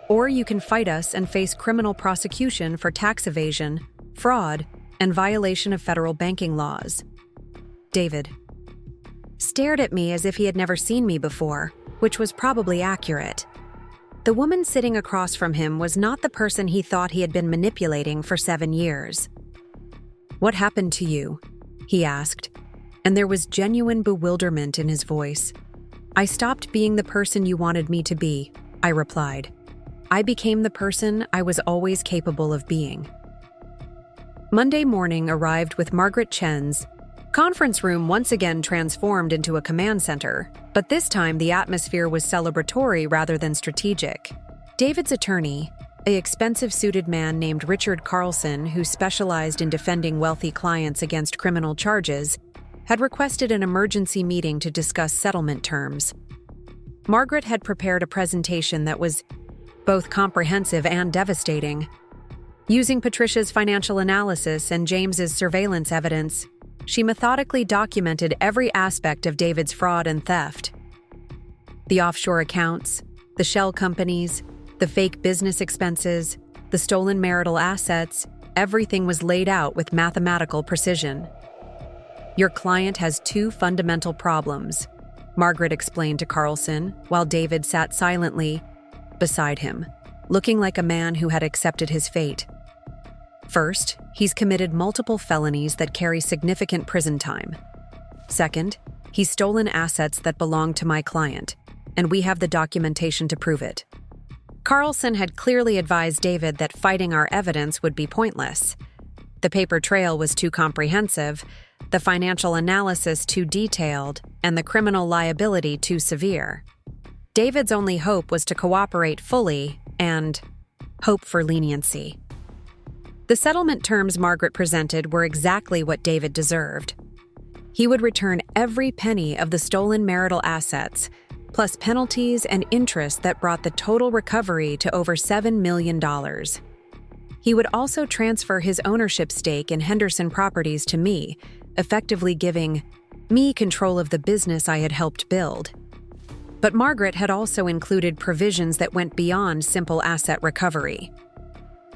Or you can fight us and face criminal prosecution for tax evasion, fraud, and violation of federal banking laws." David stared at me as if he had never seen me before, which was probably accurate. The woman sitting across from him was not the person he thought he had been manipulating for 7 years. "What happened to you?" he asked, and there was genuine bewilderment in his voice. "I stopped being the person you wanted me to be," I replied. "I became the person I was always capable of being." Monday morning arrived with Margaret Chen's conference room once again transformed into a command center, but this time the atmosphere was celebratory rather than strategic. David's attorney, an expensive-suited man named Richard Carlson who specialized in defending wealthy clients against criminal charges, had requested an emergency meeting to discuss settlement terms. Margaret had prepared a presentation that was both comprehensive and devastating. Using Patricia's financial analysis and James's surveillance evidence, she methodically documented every aspect of David's fraud and theft. The offshore accounts, the shell companies, the fake business expenses, the stolen marital assets, everything was laid out with mathematical precision. "Your client has 2 fundamental problems," Margaret explained to Carlson, while David sat silently beside him, looking like a man who had accepted his fate. "First, he's committed multiple felonies that carry significant prison time. Second, he's stolen assets that belong to my client, and we have the documentation to prove it." Carlson had clearly advised David that fighting our evidence would be pointless. The paper trail was too comprehensive, the financial analysis too detailed, and the criminal liability too severe. David's only hope was to cooperate fully and hope for leniency. The settlement terms Margaret presented were exactly what David deserved. He would return every penny of the stolen marital assets, plus penalties and interest that brought the total recovery to over $7 million. He would also transfer his ownership stake in Henderson Properties to me, effectively giving me control of the business I had helped build. But Margaret had also included provisions that went beyond simple asset recovery.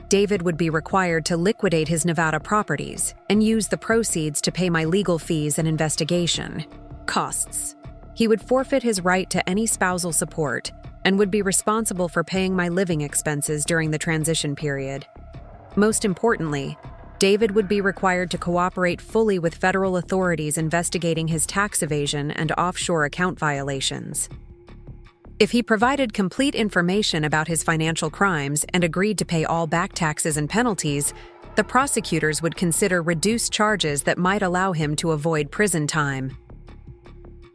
David would be required to liquidate his Nevada properties and use the proceeds to pay my legal fees and investigation costs. He would forfeit his right to any spousal support and would be responsible for paying my living expenses during the transition period. Most importantly, David would be required to cooperate fully with federal authorities investigating his tax evasion and offshore account violations. If he provided complete information about his financial crimes and agreed to pay all back taxes and penalties, the prosecutors would consider reduced charges that might allow him to avoid prison time.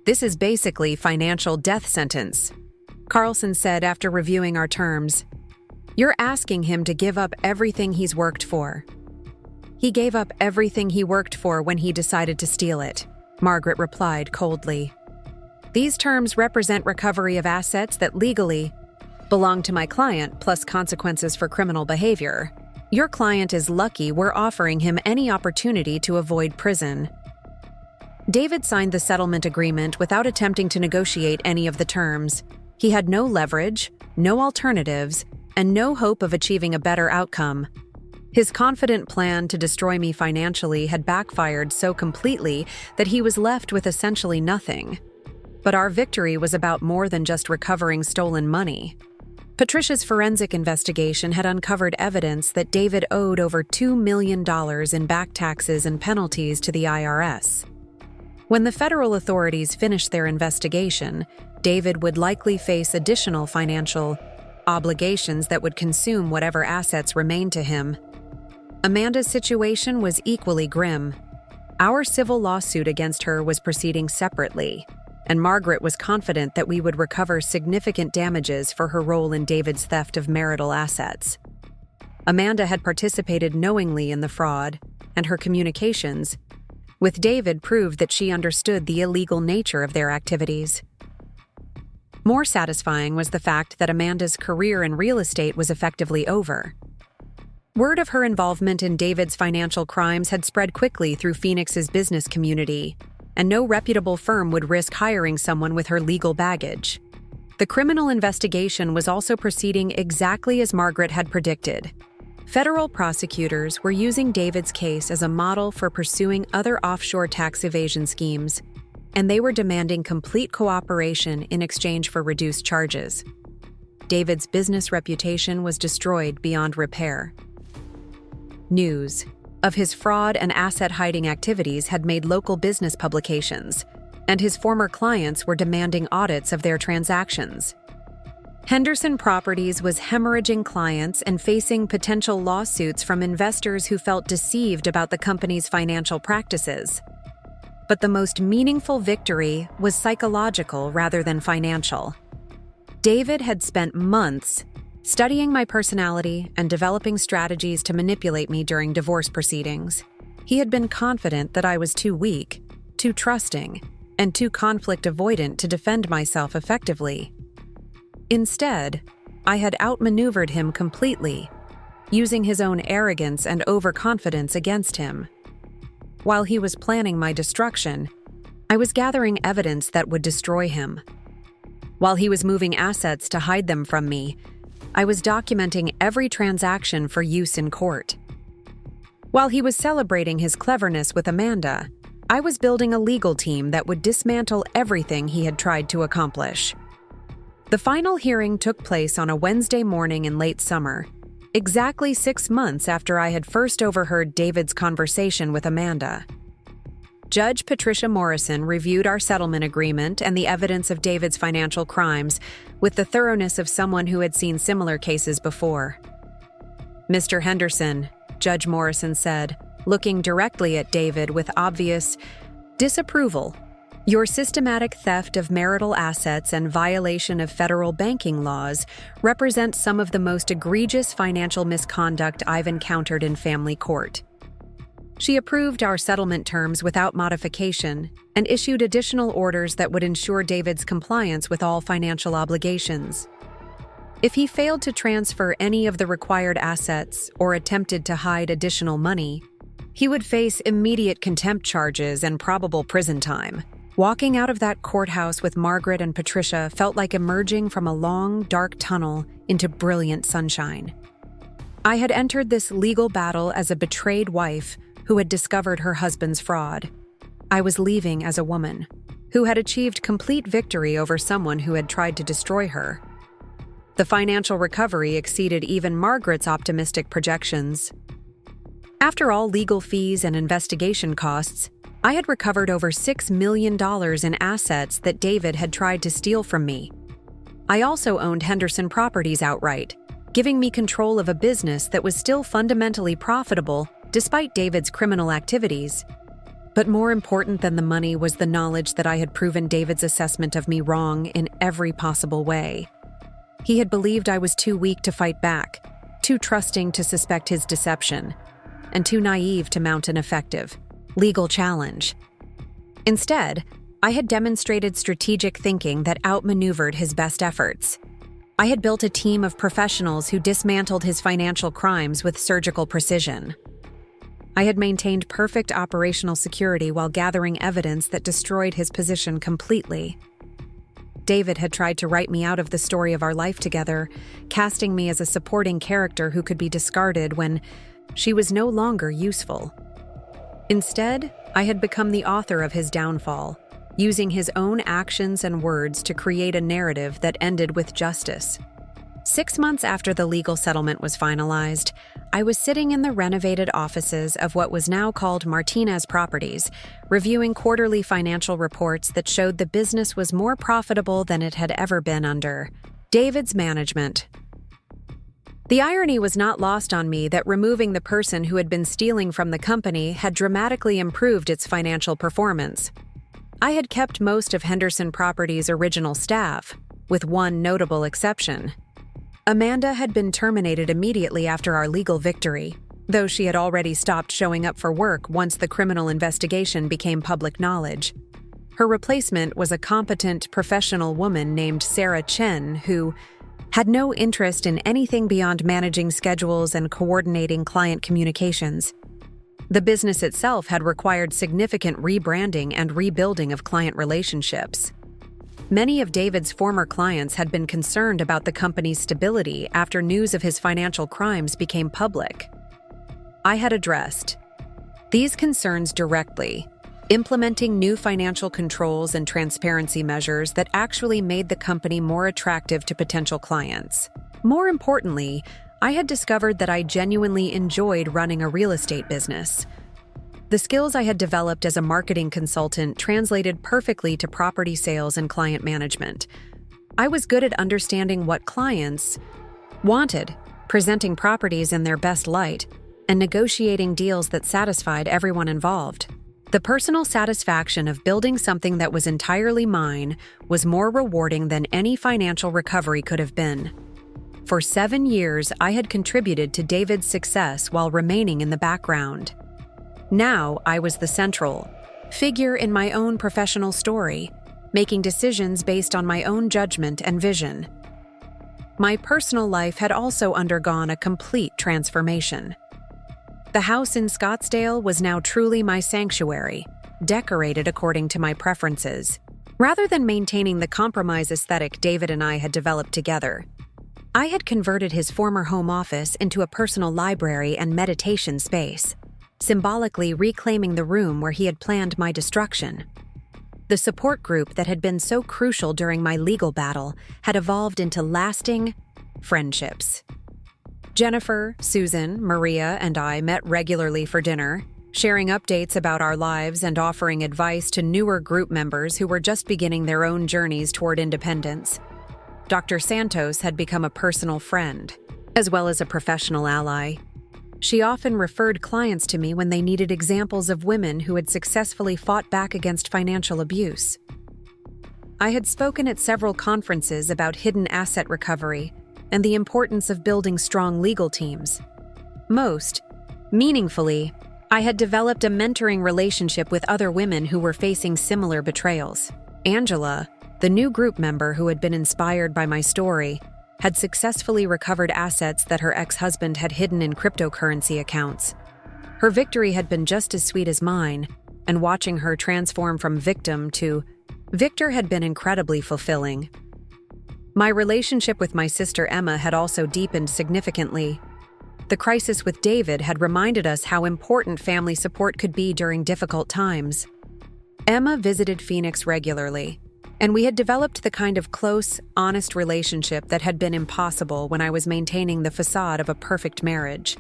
"This is basically financial death sentence," Carlson said after reviewing our terms. "You're asking him to give up everything he's worked for." "He gave up everything he worked for when he decided to steal it," Margaret replied coldly. "These terms represent recovery of assets that legally belong to my client, plus consequences for criminal behavior. Your client is lucky we're offering him any opportunity to avoid prison." David signed the settlement agreement without attempting to negotiate any of the terms. He had no leverage, no alternatives, and no hope of achieving a better outcome. His confident plan to destroy me financially had backfired so completely that he was left with essentially nothing. But our victory was about more than just recovering stolen money. Patricia's forensic investigation had uncovered evidence that David owed over $2 million in back taxes and penalties to the IRS. When the federal authorities finished their investigation, David would likely face additional financial obligations that would consume whatever assets remained to him. Amanda's situation was equally grim. Our civil lawsuit against her was proceeding separately, and Margaret was confident that we would recover significant damages for her role in David's theft of marital assets. Amanda had participated knowingly in the fraud, and her communications with David proved that she understood the illegal nature of their activities. More satisfying was the fact that Amanda's career in real estate was effectively over. Word of her involvement in David's financial crimes had spread quickly through Phoenix's business community, and no reputable firm would risk hiring someone with her legal baggage. The criminal investigation was also proceeding exactly as Margaret had predicted. Federal prosecutors were using David's case as a model for pursuing other offshore tax evasion schemes, and they were demanding complete cooperation in exchange for reduced charges. David's business reputation was destroyed beyond repair. News of his fraud and asset-hiding activities had made local business publications, and his former clients were demanding audits of their transactions. Henderson Properties was hemorrhaging clients and facing potential lawsuits from investors who felt deceived about the company's financial practices. But the most meaningful victory was psychological rather than financial. David had spent months studying my personality and developing strategies to manipulate me during divorce proceedings. He had been confident that I was too weak, too trusting, and too conflict-avoidant to defend myself effectively. Instead, I had outmaneuvered him completely, using his own arrogance and overconfidence against him. While he was planning my destruction, I was gathering evidence that would destroy him. While he was moving assets to hide them from me, I was documenting every transaction for use in court. While he was celebrating his cleverness with Amanda, I was building a legal team that would dismantle everything he had tried to accomplish. The final hearing took place on a Wednesday morning in late summer, exactly 6 months after I had first overheard David's conversation with Amanda. Judge Patricia Morrison reviewed our settlement agreement and the evidence of David's financial crimes with the thoroughness of someone who had seen similar cases before. "Mr. Henderson," Judge Morrison said, looking directly at David with obvious disapproval, "your systematic theft of marital assets and violation of federal banking laws represent some of the most egregious financial misconduct I've encountered in family court. She approved our settlement terms without modification and issued additional orders that would ensure David's compliance with all financial obligations. If he failed to transfer any of the required assets or attempted to hide additional money, he would face immediate contempt charges and probable prison time. Walking out of that courthouse with Margaret and Patricia felt like emerging from a long, dark tunnel into brilliant sunshine. I had entered this legal battle as a betrayed wife who had discovered her husband's fraud. I was leaving as a woman who had achieved complete victory over someone who had tried to destroy her. The financial recovery exceeded even Margaret's optimistic projections. After all legal fees and investigation costs, I had recovered over $6 million in assets that David had tried to steal from me. I also owned Henderson Properties outright, giving me control of a business that was still fundamentally profitable despite David's criminal activities. But more important than the money was the knowledge that I had proven David's assessment of me wrong in every possible way. He had believed I was too weak to fight back, too trusting to suspect his deception, and too naive to mount an effective legal challenge. Instead, I had demonstrated strategic thinking that outmaneuvered his best efforts. I had built a team of professionals who dismantled his financial crimes with surgical precision. I had maintained perfect operational security while gathering evidence that destroyed his position completely. David had tried to write me out of the story of our life together, casting me as a supporting character who could be discarded when she was no longer useful. Instead, I had become the author of his downfall, using his own actions and words to create a narrative that ended with justice. 6 months after the legal settlement was finalized, I was sitting in the renovated offices of what was now called Martinez Properties, reviewing quarterly financial reports that showed the business was more profitable than it had ever been under David's management. The irony was not lost on me that removing the person who had been stealing from the company had dramatically improved its financial performance. I had kept most of Henderson Properties' original staff, with one notable exception. Amanda had been terminated immediately after our legal victory, though she had already stopped showing up for work once the criminal investigation became public knowledge. Her replacement was a competent, professional woman named Sarah Chen who had no interest in anything beyond managing schedules and coordinating client communications. The business itself had required significant rebranding and rebuilding of client relationships. Many of David's former clients had been concerned about the company's stability after news of his financial crimes became public. I had addressed these concerns directly, implementing new financial controls and transparency measures that actually made the company more attractive to potential clients. More importantly, I had discovered that I genuinely enjoyed running a real estate business. The skills I had developed as a marketing consultant translated perfectly to property sales and client management. I was good at understanding what clients wanted, presenting properties in their best light, and negotiating deals that satisfied everyone involved. The personal satisfaction of building something that was entirely mine was more rewarding than any financial recovery could have been. For 7 years, I had contributed to David's success while remaining in the background. Now, I was the central figure in my own professional story, making decisions based on my own judgment and vision. My personal life had also undergone a complete transformation. The house in Scottsdale was now truly my sanctuary, decorated according to my preferences, rather than maintaining the compromise aesthetic David and I had developed together. I had converted his former home office into a personal library and meditation space, symbolically reclaiming the room where he had planned my destruction. The support group that had been so crucial during my legal battle had evolved into lasting friendships. Jennifer, Susan, Maria, and I met regularly for dinner, sharing updates about our lives and offering advice to newer group members who were just beginning their own journeys toward independence. Dr. Santos had become a personal friend, as well as a professional ally. She often referred clients to me when they needed examples of women who had successfully fought back against financial abuse. I had spoken at several conferences about hidden asset recovery and the importance of building strong legal teams. Most meaningfully, I had developed a mentoring relationship with other women who were facing similar betrayals. Angela, the new group member who had been inspired by my story, had successfully recovered assets that her ex-husband had hidden in cryptocurrency accounts. Her victory had been just as sweet as mine, and watching her transform from victim to victor had been incredibly fulfilling. My relationship with my sister Emma had also deepened significantly. The crisis with David had reminded us how important family support could be during difficult times. Emma visited Phoenix regularly, and we had developed the kind of close, honest relationship that had been impossible when I was maintaining the facade of a perfect marriage.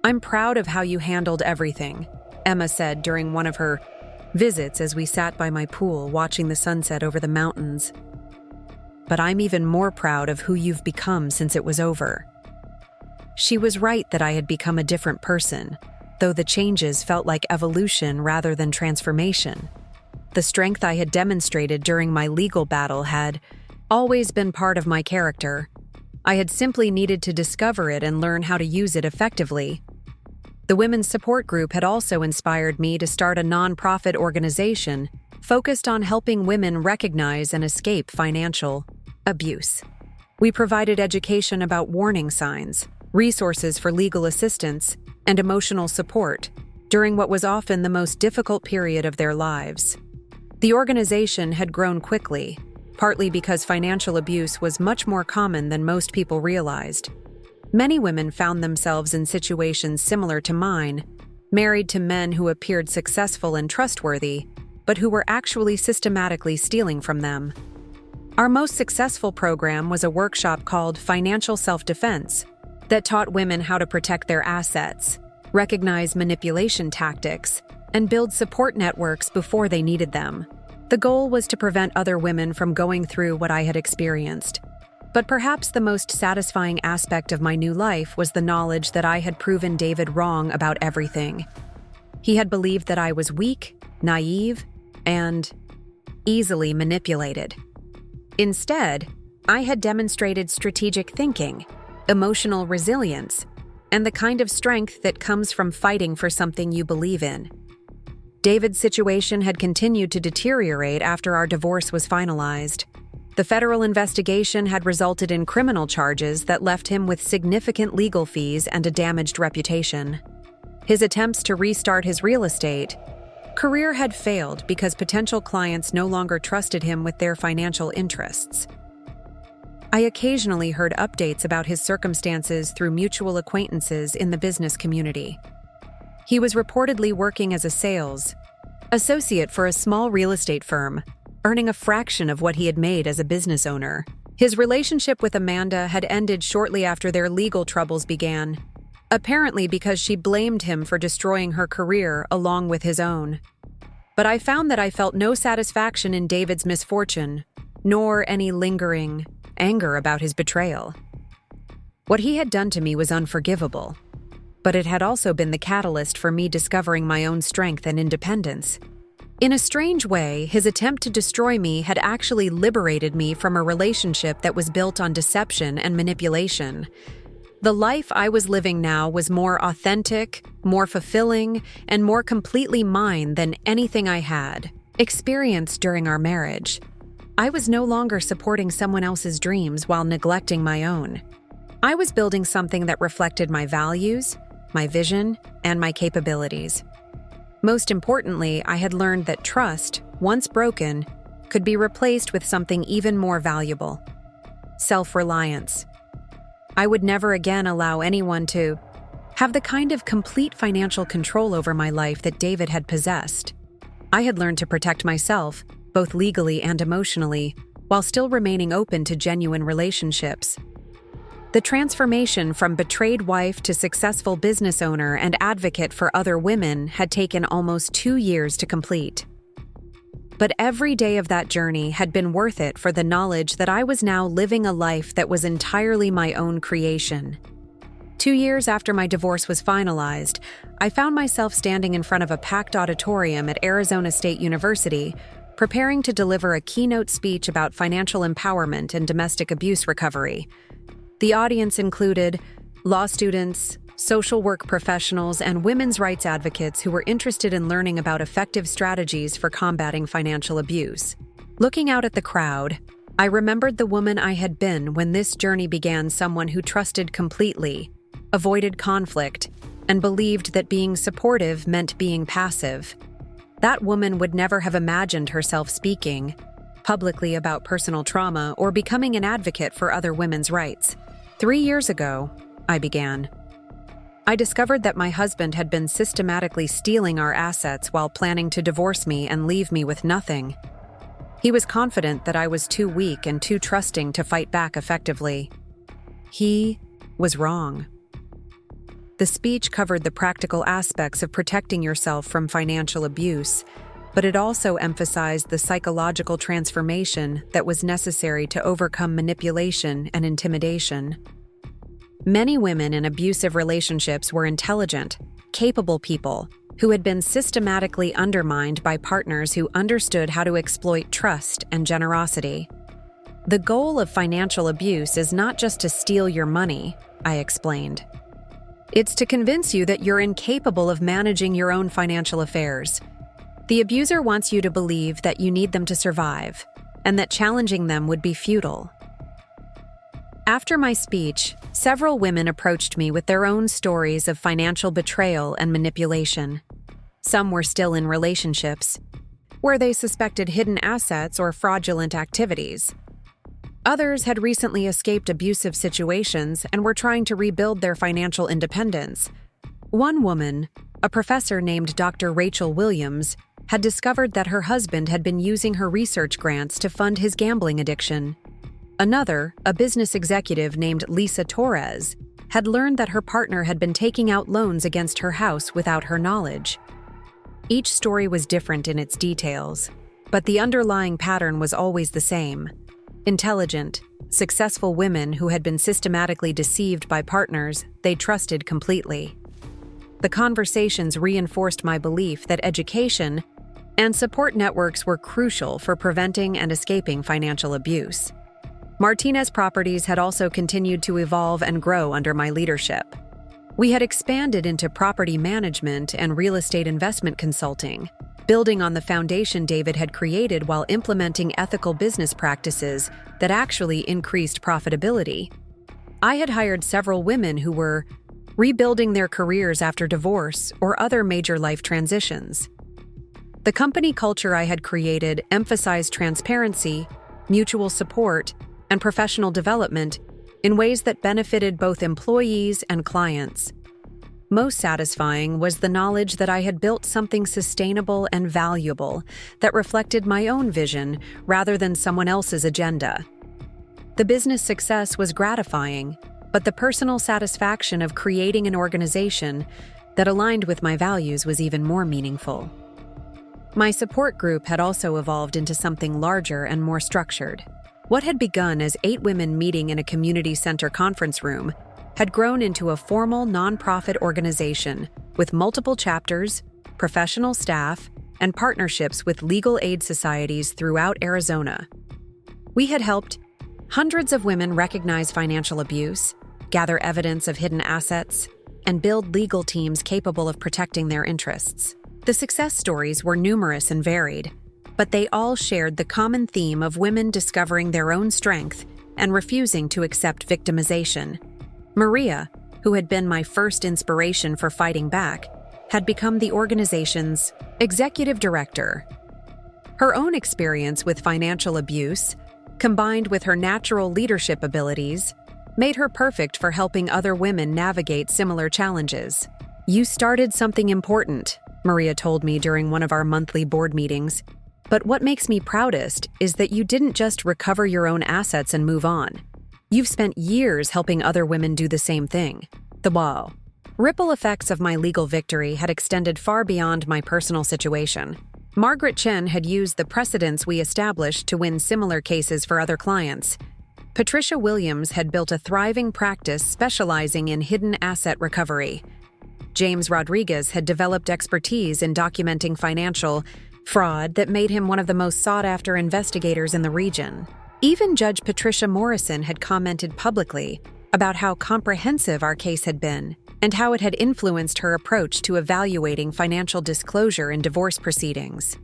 "I'm proud of how you handled everything," Emma said during one of her visits as we sat by my pool watching the sunset over the mountains. "But I'm even more proud of who you've become since it was over." She was right that I had become a different person, though the changes felt like evolution rather than transformation. The strength I had demonstrated during my legal battle had always been part of my character. I had simply needed to discover it and learn how to use it effectively. The women's support group had also inspired me to start a nonprofit organization focused on helping women recognize and escape financial abuse. We provided education about warning signs, resources for legal assistance, and emotional support during what was often the most difficult period of their lives. The organization had grown quickly, partly because financial abuse was much more common than most people realized. Many women found themselves in situations similar to mine, married to men who appeared successful and trustworthy, but who were actually systematically stealing from them. Our most successful program was a workshop called Financial Self-Defense that taught women how to protect their assets, recognize manipulation tactics, and build support networks before they needed them. The goal was to prevent other women from going through what I had experienced. But perhaps the most satisfying aspect of my new life was the knowledge that I had proven David wrong about everything. He had believed that I was weak, naive, and easily manipulated. Instead, I had demonstrated strategic thinking, emotional resilience, and the kind of strength that comes from fighting for something you believe in. David's situation had continued to deteriorate after our divorce was finalized. The federal investigation had resulted in criminal charges that left him with significant legal fees and a damaged reputation. His attempts to restart his real estate career had failed because potential clients no longer trusted him with their financial interests. I occasionally heard updates about his circumstances through mutual acquaintances in the business community. He was reportedly working as a sales associate for a small real estate firm, earning a fraction of what he had made as a business owner. His relationship with Amanda had ended shortly after their legal troubles began, apparently because she blamed him for destroying her career along with his own. But I found that I felt no satisfaction in David's misfortune, nor any lingering anger about his betrayal. What he had done to me was unforgivable, but it had also been the catalyst for me discovering my own strength and independence. In a strange way, his attempt to destroy me had actually liberated me from a relationship that was built on deception and manipulation. The life I was living now was more authentic, more fulfilling, and more completely mine than anything I had experienced during our marriage. I was no longer supporting someone else's dreams while neglecting my own. I was building something that reflected my values, my vision, and my capabilities. Most importantly, I had learned that trust, once broken, could be replaced with something even more valuable: self-reliance. I would never again allow anyone to have the kind of complete financial control over my life that David had possessed. I had learned to protect myself, both legally and emotionally, while still remaining open to genuine relationships. The transformation from betrayed wife to successful business owner and advocate for other women had taken almost 2 years to complete. But every day of that journey had been worth it for the knowledge that I was now living a life that was entirely my own creation. 2 years after my divorce was finalized, I found myself standing in front of a packed auditorium at Arizona State University, preparing to deliver a keynote speech about financial empowerment and domestic abuse recovery. The audience included law students, social work professionals, and women's rights advocates who were interested in learning about effective strategies for combating financial abuse. Looking out at the crowd, I remembered the woman I had been when this journey began, someone who trusted completely, avoided conflict, and believed that being supportive meant being passive. That woman would never have imagined herself speaking publicly about personal trauma or becoming an advocate for other women's rights. 3 years ago, I began. I discovered that my husband had been systematically stealing our assets while planning to divorce me and leave me with nothing. He was confident that I was too weak and too trusting to fight back effectively. He was wrong. The speech covered the practical aspects of protecting yourself from financial abuse, but it also emphasized the psychological transformation that was necessary to overcome manipulation and intimidation. Many women in abusive relationships were intelligent, capable people who had been systematically undermined by partners who understood how to exploit trust and generosity. The goal of financial abuse is not just to steal your money, I explained. It's to convince you that you're incapable of managing your own financial affairs. The abuser wants you to believe that you need them to survive, and that challenging them would be futile. After my speech, several women approached me with their own stories of financial betrayal and manipulation. Some were still in relationships, where they suspected hidden assets or fraudulent activities. Others had recently escaped abusive situations and were trying to rebuild their financial independence. One woman, a professor named Dr. Rachel Williams, had discovered that her husband had been using her research grants to fund his gambling addiction. Another, a business executive named Lisa Torres, had learned that her partner had been taking out loans against her house without her knowledge. Each story was different in its details, but the underlying pattern was always the same. Intelligent, successful women who had been systematically deceived by partners they trusted completely. The conversations reinforced my belief that education and support networks were crucial for preventing and escaping financial abuse. Martinez Properties had also continued to evolve and grow under my leadership. We had expanded into property management and real estate investment consulting, building on the foundation David had created while implementing ethical business practices that actually increased profitability. I had hired several women who were rebuilding their careers after divorce or other major life transitions. The company culture I had created emphasized transparency, mutual support, and professional development in ways that benefited both employees and clients. Most satisfying was the knowledge that I had built something sustainable and valuable that reflected my own vision rather than someone else's agenda. The business success was gratifying, but the personal satisfaction of creating an organization that aligned with my values was even more meaningful. My support group had also evolved into something larger and more structured. What had begun as 8 women meeting in a community center conference room had grown into a formal nonprofit organization with multiple chapters, professional staff, and partnerships with legal aid societies throughout Arizona. We had helped hundreds of women recognize financial abuse, gather evidence of hidden assets, and build legal teams capable of protecting their interests. The success stories were numerous and varied, but they all shared the common theme of women discovering their own strength and refusing to accept victimization. Maria, who had been my first inspiration for fighting back, had become the organization's executive director. Her own experience with financial abuse, combined with her natural leadership abilities, made her perfect for helping other women navigate similar challenges. "You started something important," Maria told me during one of our monthly board meetings. "But what makes me proudest is that you didn't just recover your own assets and move on. You've spent years helping other women do the same thing." The wow. Ripple effects of my legal victory had extended far beyond my personal situation. Margaret Chen had used the precedents we established to win similar cases for other clients. Patricia Williams had built a thriving practice specializing in hidden asset recovery. James Rodriguez had developed expertise in documenting financial fraud that made him one of the most sought-after investigators in the region. Even Judge Patricia Morrison had commented publicly about how comprehensive our case had been, and how it had influenced her approach to evaluating financial disclosure in divorce proceedings.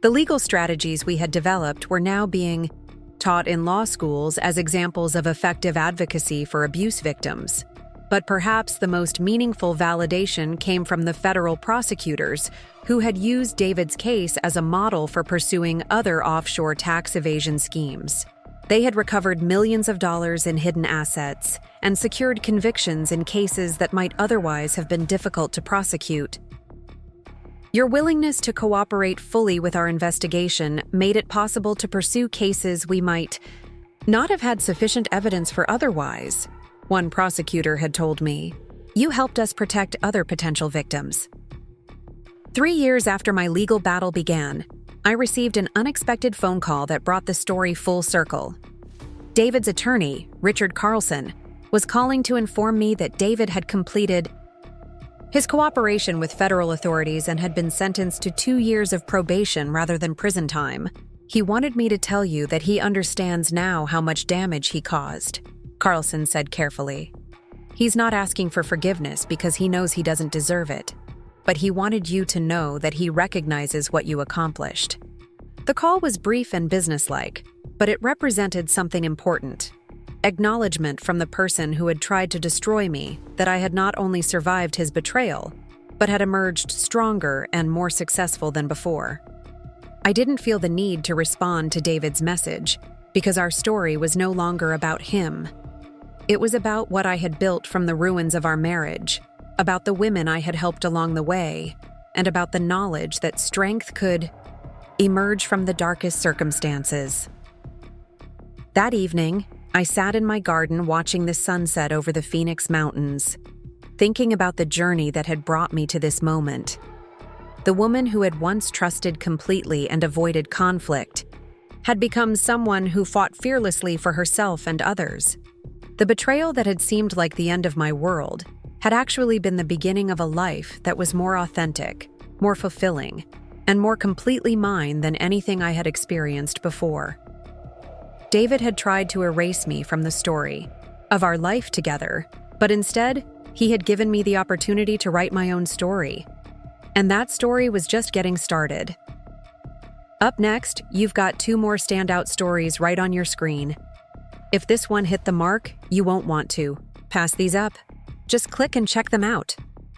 The legal strategies we had developed were now being taught in law schools as examples of effective advocacy for abuse victims. But perhaps the most meaningful validation came from the federal prosecutors, who had used David's case as a model for pursuing other offshore tax evasion schemes. They had recovered millions of dollars in hidden assets and secured convictions in cases that might otherwise have been difficult to prosecute. Your willingness to cooperate fully with our investigation made it possible to pursue cases we might not have had sufficient evidence for otherwise, one prosecutor had told me. You helped us protect other potential victims. 3 years after my legal battle began, I received an unexpected phone call that brought the story full circle. David's attorney, Richard Carlson, was calling to inform me that David had completed his cooperation with federal authorities and had been sentenced to 2 years of probation rather than prison time. He wanted me to tell you that he understands now how much damage he caused, Carlson said carefully. He's not asking for forgiveness because he knows he doesn't deserve it, but he wanted you to know that he recognizes what you accomplished. The call was brief and businesslike, but it represented something important. Acknowledgement from the person who had tried to destroy me that I had not only survived his betrayal, but had emerged stronger and more successful than before. I didn't feel the need to respond to David's message because our story was no longer about him. It was about what I had built from the ruins of our marriage, about the women I had helped along the way, and about the knowledge that strength could emerge from the darkest circumstances. That evening, I sat in my garden watching the sunset over the Phoenix Mountains, thinking about the journey that had brought me to this moment. The woman who had once trusted completely and avoided conflict had become someone who fought fearlessly for herself and others. The betrayal that had seemed like the end of my world had actually been the beginning of a life that was more authentic, more fulfilling, and more completely mine than anything I had experienced before. David had tried to erase me from the story of our life together, but instead, he had given me the opportunity to write my own story. And that story was just getting started. Up next, you've got 2 more standout stories right on your screen. If this one hit the mark, you won't want to pass these up. Just click and check them out.